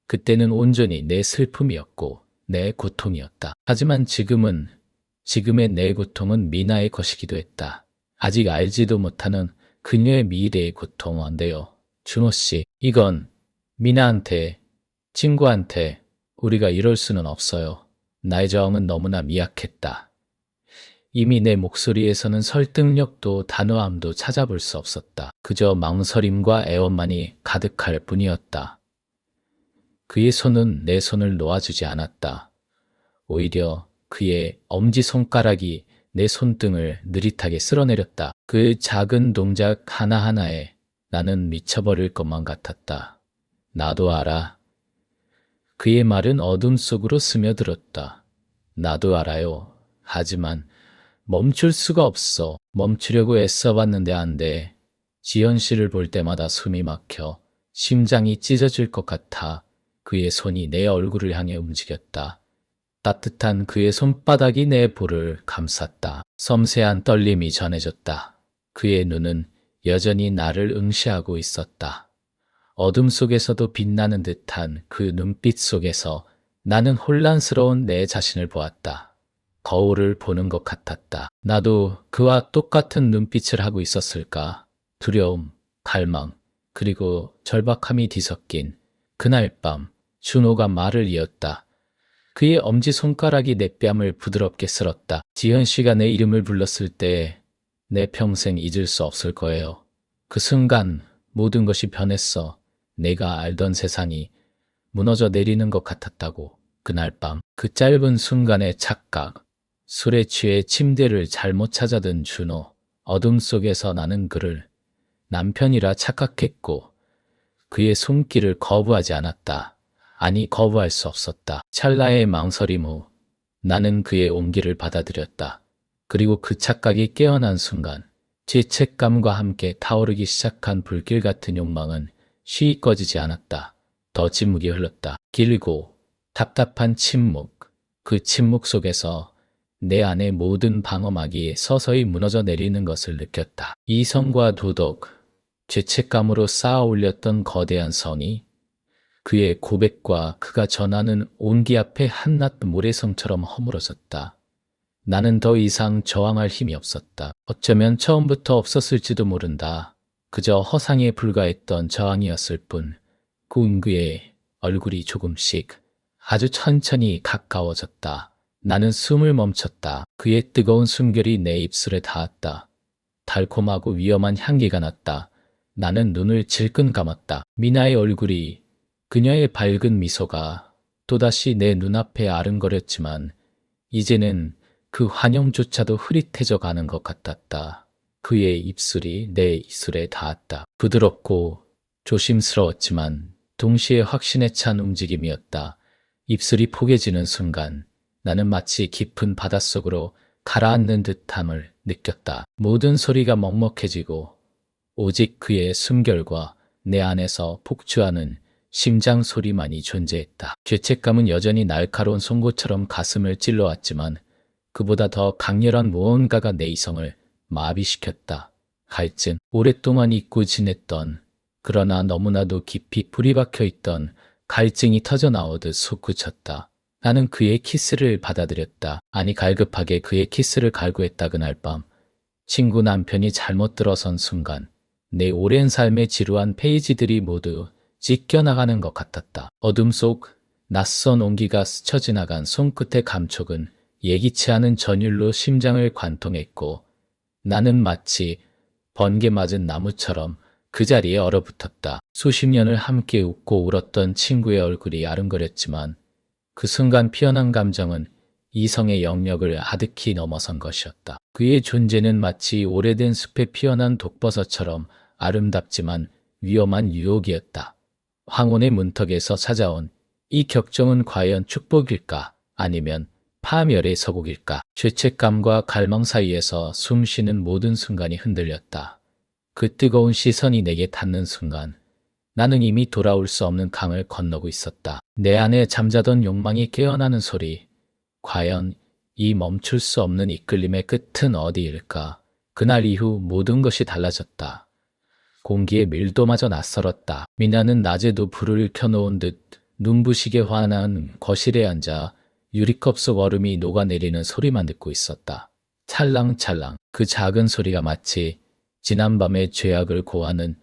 그때는 온전히 내 슬픔이었고 내 고통이었다. 하지만 지금의 내 고통은 미나의 것이기도 했다. 아직 알지도 못하는 그녀의 미래의 고통인데요. 준호 씨, 이건 미나한테, 친구한테 우리가 이럴 수는 없어요. 나의 저항은 너무나 미약했다. 이미 내 목소리에서는 설득력도 단호함도 찾아볼 수 없었다. 그저 망설임과 애원만이 가득할 뿐이었다. 그의 손은 내 손을 놓아주지 않았다. 오히려 그의 엄지손가락이 내 손등을 느릿하게 쓸어내렸다. 그 작은 동작 하나하나에 나는 미쳐버릴 것만 같았다. 나도 알아. 그의 말은 어둠 속으로 스며들었다. 나도 알아요. 하지만 멈출 수가 없어. 멈추려고 애써봤는데 안 돼. 지연 씨를 볼 때마다 숨이 막혀 심장이 찢어질 것 같아. 그의 손이 내 얼굴을 향해 움직였다. 따뜻한 그의 손바닥이 내 볼을 감쌌다. 섬세한 떨림이 전해졌다. 그의 눈은 여전히 나를 응시하고 있었다. 어둠 속에서도 빛나는 듯한 그 눈빛 속에서 나는 혼란스러운 내 자신을 보았다. 거울을 보는 것 같았다. 나도 그와 똑같은 눈빛을 하고 있었을까? 두려움, 갈망, 그리고 절박함이 뒤섞인 그날 밤 준호가 말을 이었다. 그의 엄지손가락이 내 뺨을 부드럽게 쓸었다. 지현 씨가 내 이름을 불렀을 때 내 평생 잊을 수 없을 거예요. 그 순간 모든 것이 변했어. 내가 알던 세상이 무너져 내리는 것 같았다고. 그날 밤 그 짧은 순간의 착각. 술에 취해 침대를 잘못 찾아든 준호. 어둠 속에서 나는 그를 남편이라 착각했고 그의 손길을 거부하지 않았다. 아니 거부할 수 없었다. 찰나의 망설임 후 나는 그의 온기를 받아들였다. 그리고 그 착각이 깨어난 순간 죄책감과 함께 타오르기 시작한 불길 같은 욕망은 쉬이 꺼지지 않았다. 더 침묵이 흘렀다. 길고 답답한 침묵. 그 침묵 속에서 내 안의 모든 방어막이 서서히 무너져 내리는 것을 느꼈다. 이성과 도덕, 죄책감으로 쌓아 올렸던 거대한 성이 그의 고백과 그가 전하는 온기 앞에 한낱 모래성처럼 허물어졌다. 나는 더 이상 저항할 힘이 없었다. 어쩌면 처음부터 없었을지도 모른다. 그저 허상에 불과했던 저항이었을 뿐. 그의 얼굴이 조금씩 아주 천천히 가까워졌다. 나는 숨을 멈췄다. 그의 뜨거운 숨결이 내 입술에 닿았다. 달콤하고 위험한 향기가 났다. 나는 눈을 질끈 감았다. 미나의 얼굴이, 그녀의 밝은 미소가 또다시 내 눈앞에 아른거렸지만 이제는 그 환영조차도 흐릿해져 가는 것 같았다. 그의 입술이 내 입술에 닿았다. 부드럽고 조심스러웠지만 동시에 확신에 찬 움직임이었다. 입술이 포개지는 순간 나는 마치 깊은 바닷속으로 가라앉는 듯함을 느꼈다. 모든 소리가 먹먹해지고 오직 그의 숨결과 내 안에서 폭주하는 심장 소리만이 존재했다. 죄책감은 여전히 날카로운 송곳처럼 가슴을 찔러왔지만 그보다 더 강렬한 무언가가 내 이성을 마비시켰다. 갈증, 오랫동안 잊고 지냈던 그러나 너무나도 깊이 뿌리 박혀 있던 갈증이 터져나오듯 솟구쳤다. 나는 그의 키스를 받아들였다. 아니 갈급하게 그의 키스를 갈구했다. 그날 밤 친구 남편이 잘못 들어선 순간 내 오랜 삶의 지루한 페이지들이 모두 찢겨나가는 것 같았다. 어둠 속 낯선 온기가 스쳐 지나간 손끝의 감촉은 예기치 않은 전율로 심장을 관통했고 나는 마치 번개 맞은 나무처럼 그 자리에 얼어붙었다. 수십 년을 함께 웃고 울었던 친구의 얼굴이 아른거렸지만 그 순간 피어난 감정은 이성의 영역을 아득히 넘어선 것이었다. 그의 존재는 마치 오래된 숲에 피어난 독버섯처럼 아름답지만 위험한 유혹이었다. 황혼의 문턱에서 찾아온 이 격정은 과연 축복일까? 아니면 파멸의 서곡일까? 죄책감과 갈망 사이에서 숨쉬는 모든 순간이 흔들렸다. 그 뜨거운 시선이 내게 닿는 순간 나는 이미 돌아올 수 없는 강을 건너고 있었다. 내 안에 잠자던 욕망이 깨어나는 소리. 과연 이 멈출 수 없는 이끌림의 끝은 어디일까? 그날 이후 모든 것이 달라졌다. 공기의 밀도마저 낯설었다. 미나는 낮에도 불을 켜놓은 듯 눈부시게 환한 거실에 앉아 유리컵 속 얼음이 녹아내리는 소리만 듣고 있었다. 찰랑찰랑 그 작은 소리가 마치 지난밤의 죄악을 고하는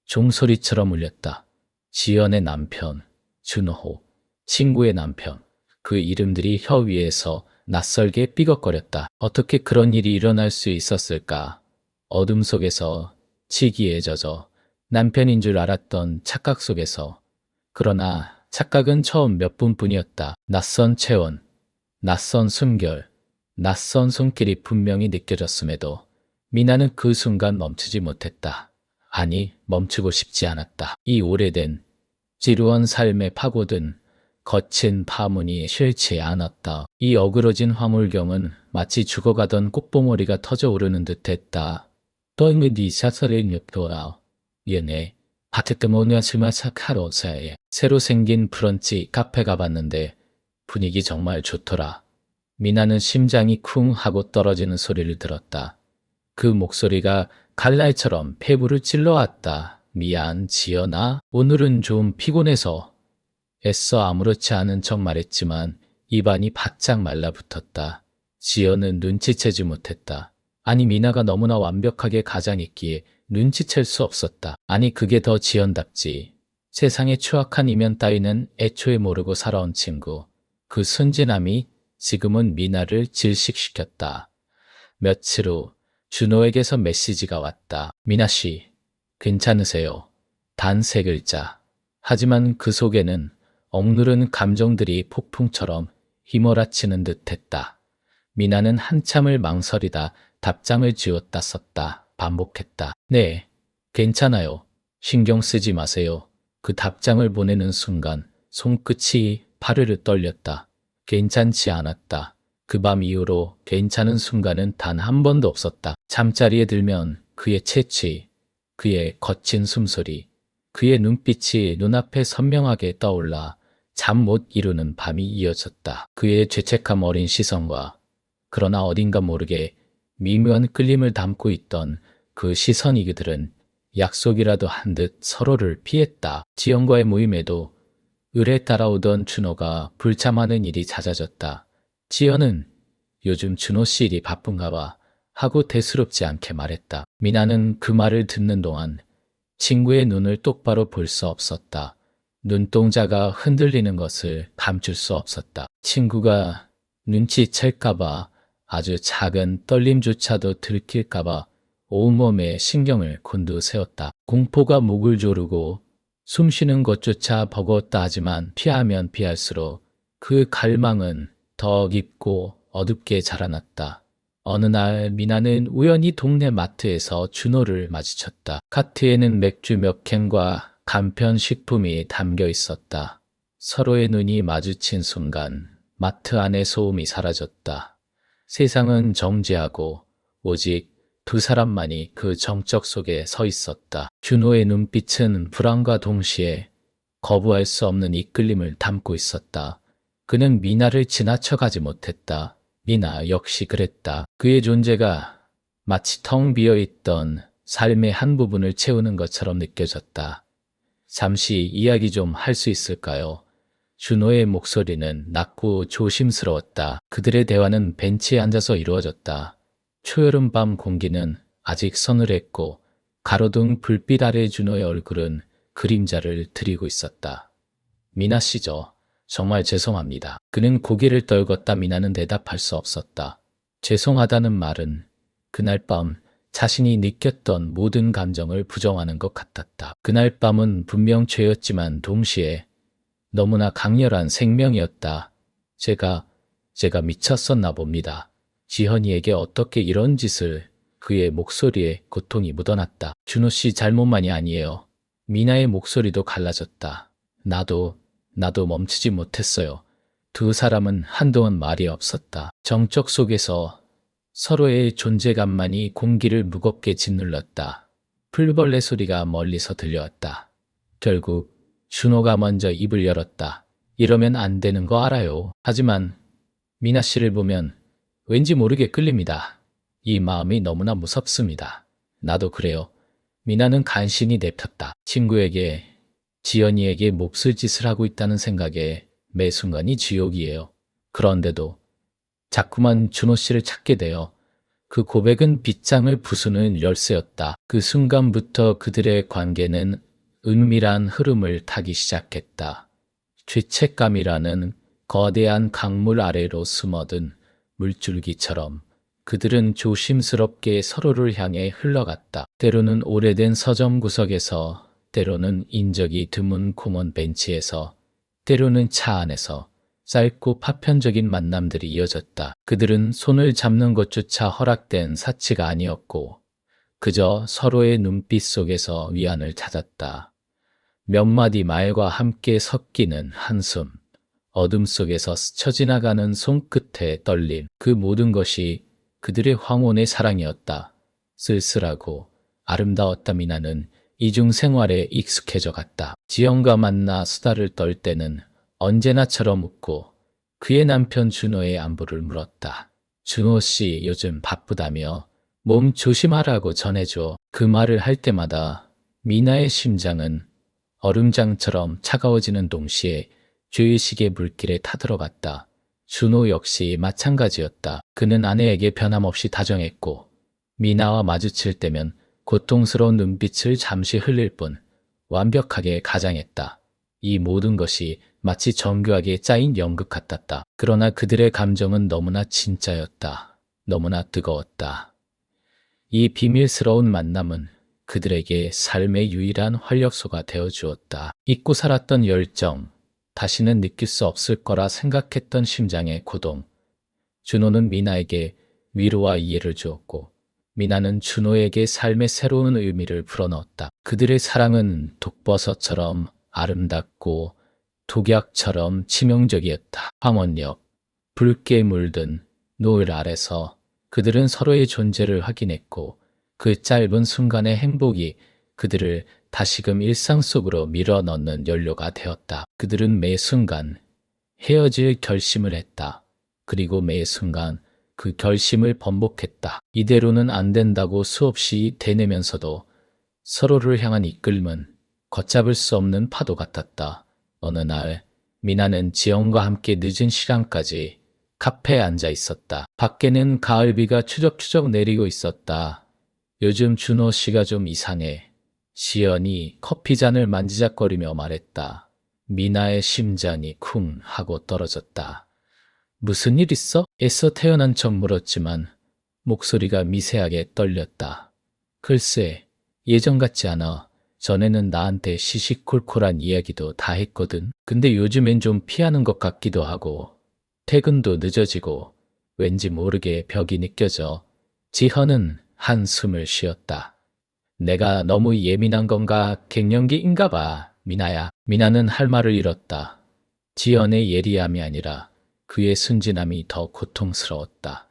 종소리처럼 울렸다. 지연의 남편, 준호, 친구의 남편, 그 이름들이 혀 위에서 낯설게 삐걱거렸다. 어떻게 그런 일이 일어날 수 있었을까? 어둠 속에서 치기에 젖어 남편인 줄 알았던 착각 속에서. 그러나 착각은 처음 몇 분뿐이었다. 낯선 체온, 낯선 숨결, 낯선 손길이 분명히 느껴졌음에도 미나는 그 순간 멈추지 못했다. 아니, 멈추고 싶지 않았다. 이 오래된 지루한 삶에 파고든 거친 파문이 싫지 않았다. 이 어그러진 화물경은 마치 죽어가던 꽃봉오리가 터져오르는 듯했다. 또는 네 샤서를 nhập 얘네 바트뜨모냐 스마사카로사에 새로 생긴 브런치 카페 가봤는데 분위기 정말 좋더라. 미나는 심장이 쿵 하고 떨어지는 소리를 들었다. 그 목소리가 갈날처럼 폐부를 찔러왔다. 미안, 지연아. 오늘은 좀 피곤해서. 애써 아무렇지 않은 척 말했지만 입안이 바짝 말라붙었다. 지연은 눈치채지 못했다. 아니, 미나가 너무나 완벽하게 가장했기에 눈치챌 수 없었다. 아니, 그게 더 지연답지. 세상의 추악한 이면 따위는 애초에 모르고 살아온 친구. 그 순진함이 지금은 미나를 질식시켰다. 며칠 후 준호에게서 메시지가 왔다. 미나 씨, 괜찮으세요? 단 3글자. 하지만 그 속에는 억누른 감정들이 폭풍처럼 휘몰아치는 듯했다. 미나는 한참을 망설이다 답장을 지웠다 썼다. 반복했다. 네, 괜찮아요. 신경 쓰지 마세요. 그 답장을 보내는 순간 손끝이 파르르 떨렸다. 괜찮지 않았다. 그 밤 이후로 괜찮은 순간은 단 한 번도 없었다. 잠자리에 들면 그의 채취, 그의 거친 숨소리, 그의 눈빛이 눈앞에 선명하게 떠올라 잠 못 이루는 밤이 이어졌다. 그의 죄책감 어린 시선과 그러나 어딘가 모르게 미묘한 끌림을 담고 있던 그 시선이들은 약속이라도 한 듯 서로를 피했다. 지연과의 모임에도 의뢰 따라오던 준호가 불참하는 일이 잦아졌다. 지연은 요즘 준호 씨 일이 바쁜가 봐 하고 대수롭지 않게 말했다. 미나는 그 말을 듣는 동안 친구의 눈을 똑바로 볼 수 없었다. 눈동자가 흔들리는 것을 감출 수 없었다. 친구가 눈치챌까봐 아주 작은 떨림조차도 들킬까봐 온몸에 신경을 곤두세웠다. 공포가 목을 조르고 숨쉬는 것조차 버거웠다 하지만 피하면 피할수록 그 갈망은 더 깊고 어둡게 자라났다. 어느 날 미나는 우연히 동네 마트에서 준호를 마주쳤다. 카트에는 맥주 몇 캔과 간편식품이 담겨 있었다. 서로의 눈이 마주친 순간 마트 안의 소음이 사라졌다. 세상은 정지하고 오직 두 사람만이 그 정적 속에 서 있었다. 준호의 눈빛은 불안과 동시에 거부할 수 없는 이끌림을 담고 있었다. 그는 미나를 지나쳐가지 못했다. 미나 역시 그랬다. 그의 존재가 마치 텅 비어있던 삶의 한 부분을 채우는 것처럼 느껴졌다. 잠시 이야기 좀 할 수 있을까요? 준호의 목소리는 낮고 조심스러웠다. 그들의 대화는 벤치에 앉아서 이루어졌다. 초여름 밤 공기는 아직 서늘했고 가로등 불빛 아래 준호의 얼굴은 그림자를 드리고 있었다. 미나 씨죠. 정말 죄송합니다. 그는 고개를 떨궜다. 미나는 대답할 수 없었다. 죄송하다는 말은 그날 밤 자신이 느꼈던 모든 감정을 부정하는 것 같았다. 그날 밤은 분명 죄였지만 동시에 너무나 강렬한 생명이었다. 제가 미쳤었나 봅니다. 지현이에게 어떻게 이런 짓을. 그의 목소리에 고통이 묻어났다. 준호 씨 잘못만이 아니에요. 미나의 목소리도 갈라졌다. 나도 멈추지 못했어요. 두 사람은 한동안 말이 없었다. 정적 속에서 서로의 존재감만이 공기를 무겁게 짓눌렀다. 풀벌레 소리가 멀리서 들려왔다. 결국 준호가 먼저 입을 열었다. 이러면 안 되는 거 알아요. 하지만 미나 씨를 보면 왠지 모르게 끌립니다. 이 마음이 너무나 무섭습니다. 나도 그래요. 미나는 간신히 냅혔다. 친구에게, 지연이에게 몹쓸 짓을 하고 있다는 생각에 매 순간이 지옥이에요. 그런데도 자꾸만 준호 씨를 찾게 되어 그 고백은 빗장을 부수는 열쇠였다. 그 순간부터 그들의 관계는 은밀한 흐름을 타기 시작했다. 죄책감이라는 거대한 강물 아래로 숨어든 물줄기처럼 그들은 조심스럽게 서로를 향해 흘러갔다. 때로는 오래된 서점 구석에서, 때로는 인적이 드문 공원 벤치에서, 때로는 차 안에서 짧고 파편적인 만남들이 이어졌다. 그들은 손을 잡는 것조차 허락된 사치가 아니었고 그저 서로의 눈빛 속에서 위안을 찾았다. 몇 마디 말과 함께 섞이는 한숨, 어둠 속에서 스쳐 지나가는 손끝의 떨림, 그 모든 것이 그들의 황혼의 사랑이었다. 쓸쓸하고 아름다웠다. 미나는 이중 생활에 익숙해져 갔다. 지영과 만나 수다를 떨 때는 언제나처럼 웃고 그의 남편 준호의 안부를 물었다. 준호 씨 요즘 바쁘다며 몸 조심하라고 전해줘. 그 말을 할 때마다 미나의 심장은 얼음장처럼 차가워지는 동시에 죄의식의 물길에 타들어갔다. 준호 역시 마찬가지였다. 그는 아내에게 변함없이 다정했고 미나와 마주칠 때면 고통스러운 눈빛을 잠시 흘릴 뿐 완벽하게 가장했다. 이 모든 것이 마치 정교하게 짜인 연극 같았다. 그러나 그들의 감정은 너무나 진짜였다. 너무나 뜨거웠다. 이 비밀스러운 만남은 그들에게 삶의 유일한 활력소가 되어주었다. 잊고 살았던 열정, 다시는 느낄 수 없을 거라 생각했던 심장의 고동. 준호는 미나에게 위로와 이해를 주었고 미나는 준호에게 삶의 새로운 의미를 불어넣었다. 그들의 사랑은 독버섯처럼 아름답고 독약처럼 치명적이었다. 황혼역, 붉게 물든 노을 아래서 그들은 서로의 존재를 확인했고 그 짧은 순간의 행복이 그들을 다시금 일상 속으로 밀어넣는 연료가 되었다. 그들은 매 순간 헤어질 결심을 했다. 그리고 매 순간 그 결심을 번복했다. 이대로는 안 된다고 수없이 되뇌면서도 서로를 향한 이끌림은 걷잡을 수 없는 파도 같았다. 어느 날 미나는 지영과 함께 늦은 시간까지 카페에 앉아 있었다. 밖에는 가을비가 추적추적 내리고 있었다. 요즘 준호 씨가 좀 이상해. 지연이 커피잔을 만지작거리며 말했다. 미나의 심장이 쿵 하고 떨어졌다. 무슨 일 있어? 애써 태어난 척 물었지만 목소리가 미세하게 떨렸다. 글쎄, 예전 같지 않아. 전에는 나한테 시시콜콜한 이야기도 다 했거든. 근데 요즘엔 좀 피하는 것 같기도 하고 퇴근도 늦어지고 왠지 모르게 벽이 느껴져. 지현은 한숨을 쉬었다. 내가 너무 예민한 건가 갱년기인가 봐. 미나야. 미나는 할 말을 잃었다. 지연의 예리함이 아니라 그의 순진함이 더 고통스러웠다.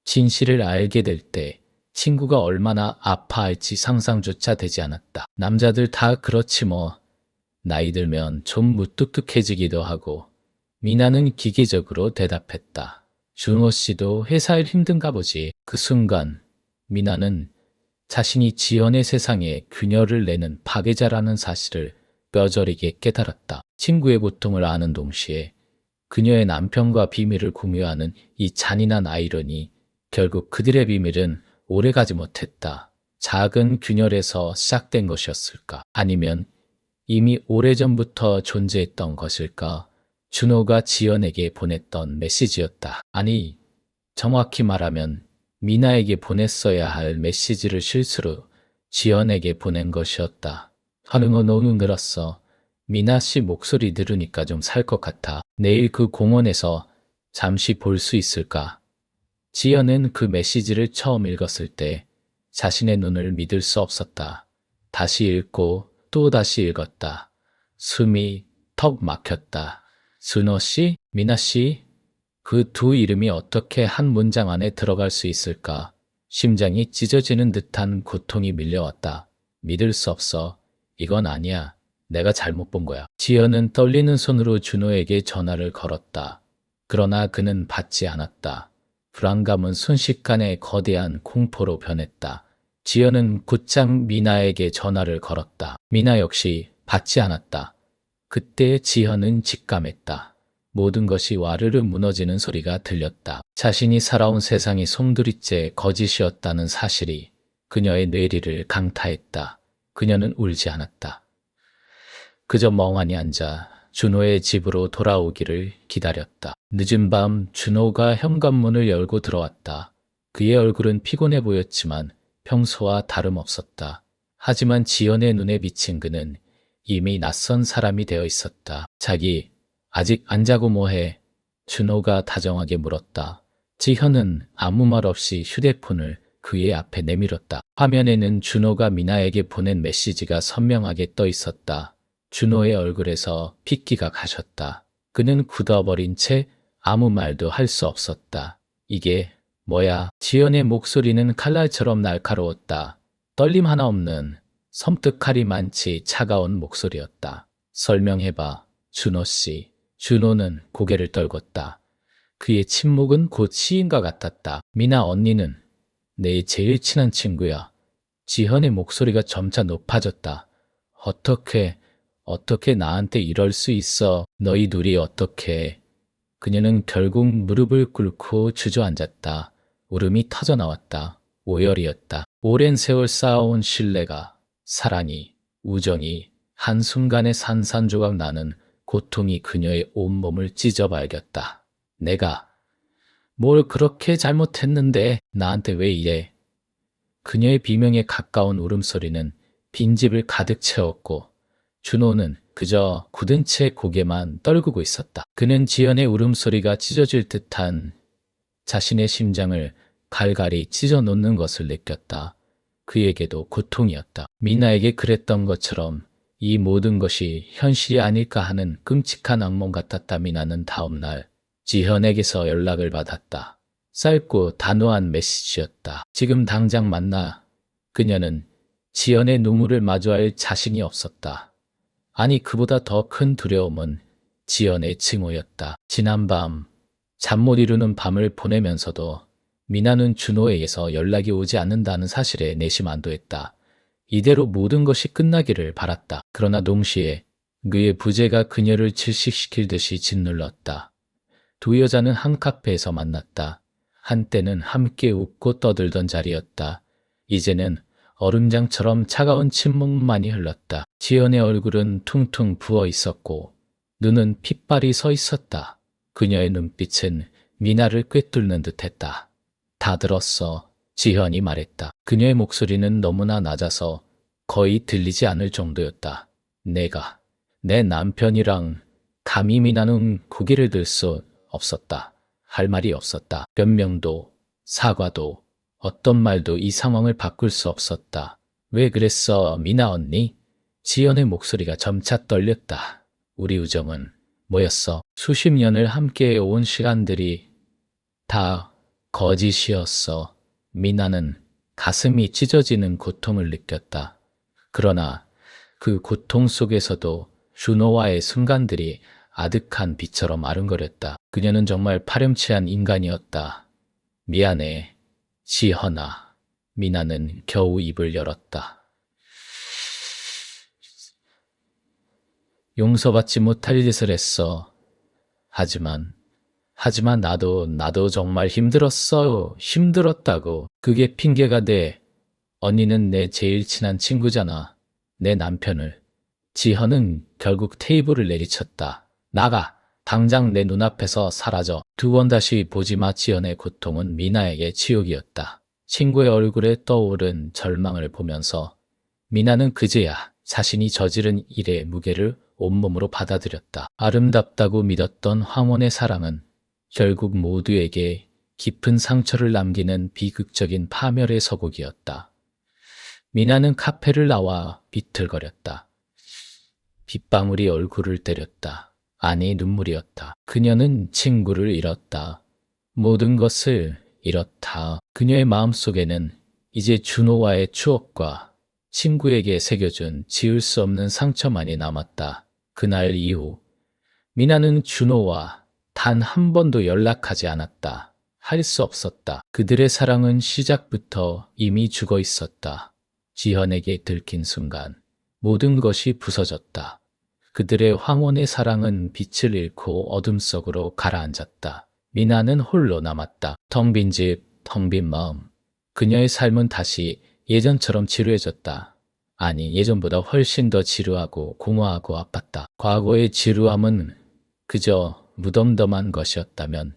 진실을 알게 될 때 친구가 얼마나 아파할지 상상조차 되지 않았다. 남자들 다 그렇지 뭐. 나이 들면 좀 무뚝뚝해지기도 하고. 미나는 기계적으로 대답했다. 준호 씨도 회사 일 힘든가 보지. 그 순간 미나는 자신이 지연의 세상에 균열을 내는 파괴자라는 사실을 뼈저리게 깨달았다. 친구의 고통을 아는 동시에 그녀의 남편과 비밀을 공유하는 이 잔인한 아이러니. 결국 그들의 비밀은 오래가지 못했다. 작은 균열에서 시작된 것이었을까? 아니면 이미 오래전부터 존재했던 것일까? 준호가 지연에게 보냈던 메시지였다. 아니, 정확히 말하면 미나에게 보냈어야 할 메시지를 실수로 지연에게 보낸 것이었다. 환웅은 오늘었어. 미나 씨 목소리 들으니까 좀 살 것 같아. 내일 그 공원에서 잠시 볼 수 있을까? 지연은 그 메시지를 처음 읽었을 때 자신의 눈을 믿을 수 없었다. 다시 읽고 또 다시 읽었다. 숨이 턱 막혔다. 준호 씨, 미나 씨, 그 두 이름이 어떻게 한 문장 안에 들어갈 수 있을까? 심장이 찢어지는 듯한 고통이 밀려왔다. 믿을 수 없어. 이건 아니야. 내가 잘못 본 거야. 지연은 떨리는 손으로 준호에게 전화를 걸었다. 그러나 그는 받지 않았다. 불안감은 순식간에 거대한 공포로 변했다. 지연은 곧장 미나에게 전화를 걸었다. 미나 역시 받지 않았다. 그때 지연은 직감했다. 모든 것이 와르르 무너지는 소리가 들렸다. 자신이 살아온 세상이 솜두리째 거짓이었다는 사실이 그녀의 뇌리를 강타했다. 그녀는 울지 않았다. 그저 멍하니 앉아 준호의 집으로 돌아오기를 기다렸다. 늦은 밤 준호가 현관문을 열고 들어왔다. 그의 얼굴은 피곤해 보였지만 평소와 다름없었다. 하지만 지연의 눈에 비친 그는 이미 낯선 사람이 되어 있었다. 자기, 아직 안 자고 뭐해? 준호가 다정하게 물었다. 지현은 아무 말 없이 휴대폰을 그의 앞에 내밀었다. 화면에는 준호가 미나에게 보낸 메시지가 선명하게 떠 있었다. 준호의 얼굴에서 핏기가 가셨다. 그는 굳어버린 채 아무 말도 할 수 없었다. 이게 뭐야? 지연의 목소리는 칼날처럼 날카로웠다. 떨림 하나 없는 섬뜩하리 많지 차가운 목소리였다. 설명해봐, 준호 씨. 준호는 고개를 떨궜다. 그의 침묵은 곧 시인과 같았다. 미나 언니는 내 제일 친한 친구야. 지현의 목소리가 점차 높아졌다. 어떻게 나한테 이럴 수 있어? 너희 둘이 어떻게? 그녀는 결국 무릎을 꿇고 주저앉았다. 울음이 터져나왔다. 오열이었다. 오랜 세월 쌓아온 신뢰가, 사랑이, 우정이 한순간에 산산조각 나는 고통이 그녀의 온몸을 찢어발겼다. 내가 뭘 그렇게 잘못했는데 나한테 왜 이래? 그녀의 비명에 가까운 울음소리는 빈집을 가득 채웠고 준호는 그저 굳은 채 고개만 떨구고 있었다. 그는 지연의 울음소리가 찢어질 듯한 자신의 심장을 갈갈이 찢어놓는 것을 느꼈다. 그에게도 고통이었다. 미나에게 그랬던 것처럼 이 모든 것이 현실이 아닐까 하는 끔찍한 악몽 같았다. 미나는 다음 날 지현에게서 연락을 받았다. 짧고 단호한 메시지였다. 지금 당장 만나. 그녀는 지연의 눈물을 마주할 자신이 없었다. 아니, 그보다 더 큰 두려움은 지연의 증오였다. 지난밤 잠 못 이루는 밤을 보내면서도 미나는 준호에게서 연락이 오지 않는다는 사실에 내심 안도했다. 이대로 모든 것이 끝나기를 바랐다. 그러나 동시에 그의 부재가 그녀를 질식시킬 듯이 짓눌렀다. 두 여자는 한 카페에서 만났다. 한때는 함께 웃고 떠들던 자리였다. 이제는 얼음장처럼 차가운 침묵만이 흘렀다. 지연의 얼굴은 퉁퉁 부어 있었고 눈은 핏발이 서 있었다. 그녀의 눈빛은 미나를 꿰뚫는 듯했다. 다 들었어. 지현이 말했다. 그녀의 목소리는 너무나 낮아서 거의 들리지 않을 정도였다. 내가 내 남편이랑 감히 미나는 고개를 들 수 없었다. 할 말이 없었다. 변명도 사과도 어떤 말도 이 상황을 바꿀 수 없었다. 왜 그랬어, 미나 언니? 지연의 목소리가 점차 떨렸다. 우리 우정은 뭐였어? 수십 년을 함께 온 시간들이 다 거짓이었어. 미나는 가슴이 찢어지는 고통을 느꼈다. 그러나 그 고통 속에서도 준호와의 순간들이 아득한 빛처럼 아른거렸다. 그녀는 정말 파렴치한 인간이었다. 미안해, 지현아. 미나는 겨우 입을 열었다. 용서받지 못할 짓을 했어. 하지만 나도 정말 힘들었어요. 힘들었다고. 그게 핑계가 돼. 언니는 내 제일 친한 친구잖아. 내 남편을. 지현은 결국 테이블을 내리쳤다. 나가. 당장 내 눈앞에서 사라져. 두 번 다시 보지 마. 지연의 고통은 미나에게 지옥이었다. 친구의 얼굴에 떠오른 절망을 보면서 미나는 그제야 자신이 저지른 일의 무게를 온몸으로 받아들였다. 아름답다고 믿었던 황혼의 사랑은 결국 모두에게 깊은 상처를 남기는 비극적인 파멸의 서곡이었다. 미나는 카페를 나와 비틀거렸다. 빗방울이 얼굴을 때렸다. 아내의 눈물이었다. 그녀는 친구를 잃었다. 모든 것을 잃었다. 그녀의 마음속에는 이제 준호와의 추억과 친구에게 새겨준 지울 수 없는 상처만이 남았다. 그날 이후 미나는 준호와 단 한 번도 연락하지 않았다. 할 수 없었다. 그들의 사랑은 시작부터 이미 죽어 있었다. 지현에게 들킨 순간 모든 것이 부서졌다. 그들의 황혼의 사랑은 빛을 잃고 어둠 속으로 가라앉았다. 미나는 홀로 남았다. 텅 빈 집, 텅 빈 마음. 그녀의 삶은 다시 예전처럼 지루해졌다. 아니, 예전보다 훨씬 더 지루하고 공허하고 아팠다. 과거의 지루함은 그저 무덤덤한 것이었다면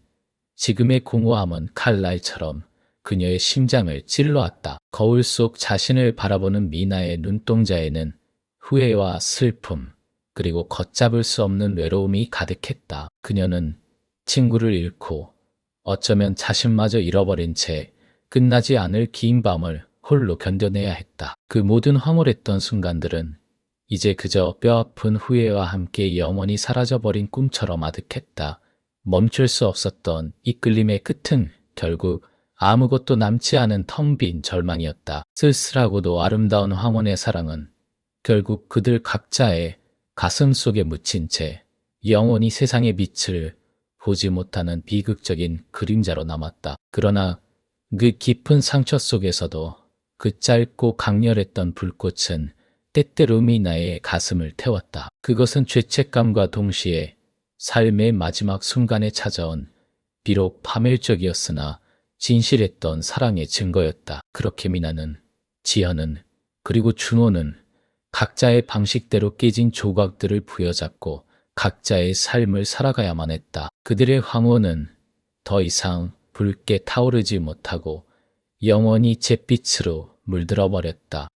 지금의 공허함은 칼날처럼 그녀의 심장을 찔러왔다. 거울 속 자신을 바라보는 미나의 눈동자에는 후회와 슬픔, 그리고 걷잡을 수 없는 외로움이 가득했다. 그녀는 친구를 잃고 어쩌면 자신마저 잃어버린 채 끝나지 않을 긴 밤을 홀로 견뎌내야 했다. 그 모든 황홀했던 순간들은 이제 그저 뼈아픈 후회와 함께 영원히 사라져버린 꿈처럼 아득했다. 멈출 수 없었던 이끌림의 끝은 결국 아무것도 남지 않은 텅 빈 절망이었다. 쓸쓸하고도 아름다운 황혼의 사랑은 결국 그들 각자의 가슴 속에 묻힌 채 영원히 세상의 빛을 보지 못하는 비극적인 그림자로 남았다. 그러나 그 깊은 상처 속에서도 그 짧고 강렬했던 불꽃은 때때로 미나의 가슴을 태웠다. 그것은 죄책감과 동시에 삶의 마지막 순간에 찾아온 비록 파멸적이었으나 진실했던 사랑의 증거였다. 그렇게 미나는, 지현은, 그리고 준호는 각자의 방식대로 깨진 조각들을 부여잡고 각자의 삶을 살아가야만 했다. 그들의 황혼은 더 이상 붉게 타오르지 못하고 영원히 잿빛으로 물들어 버렸다.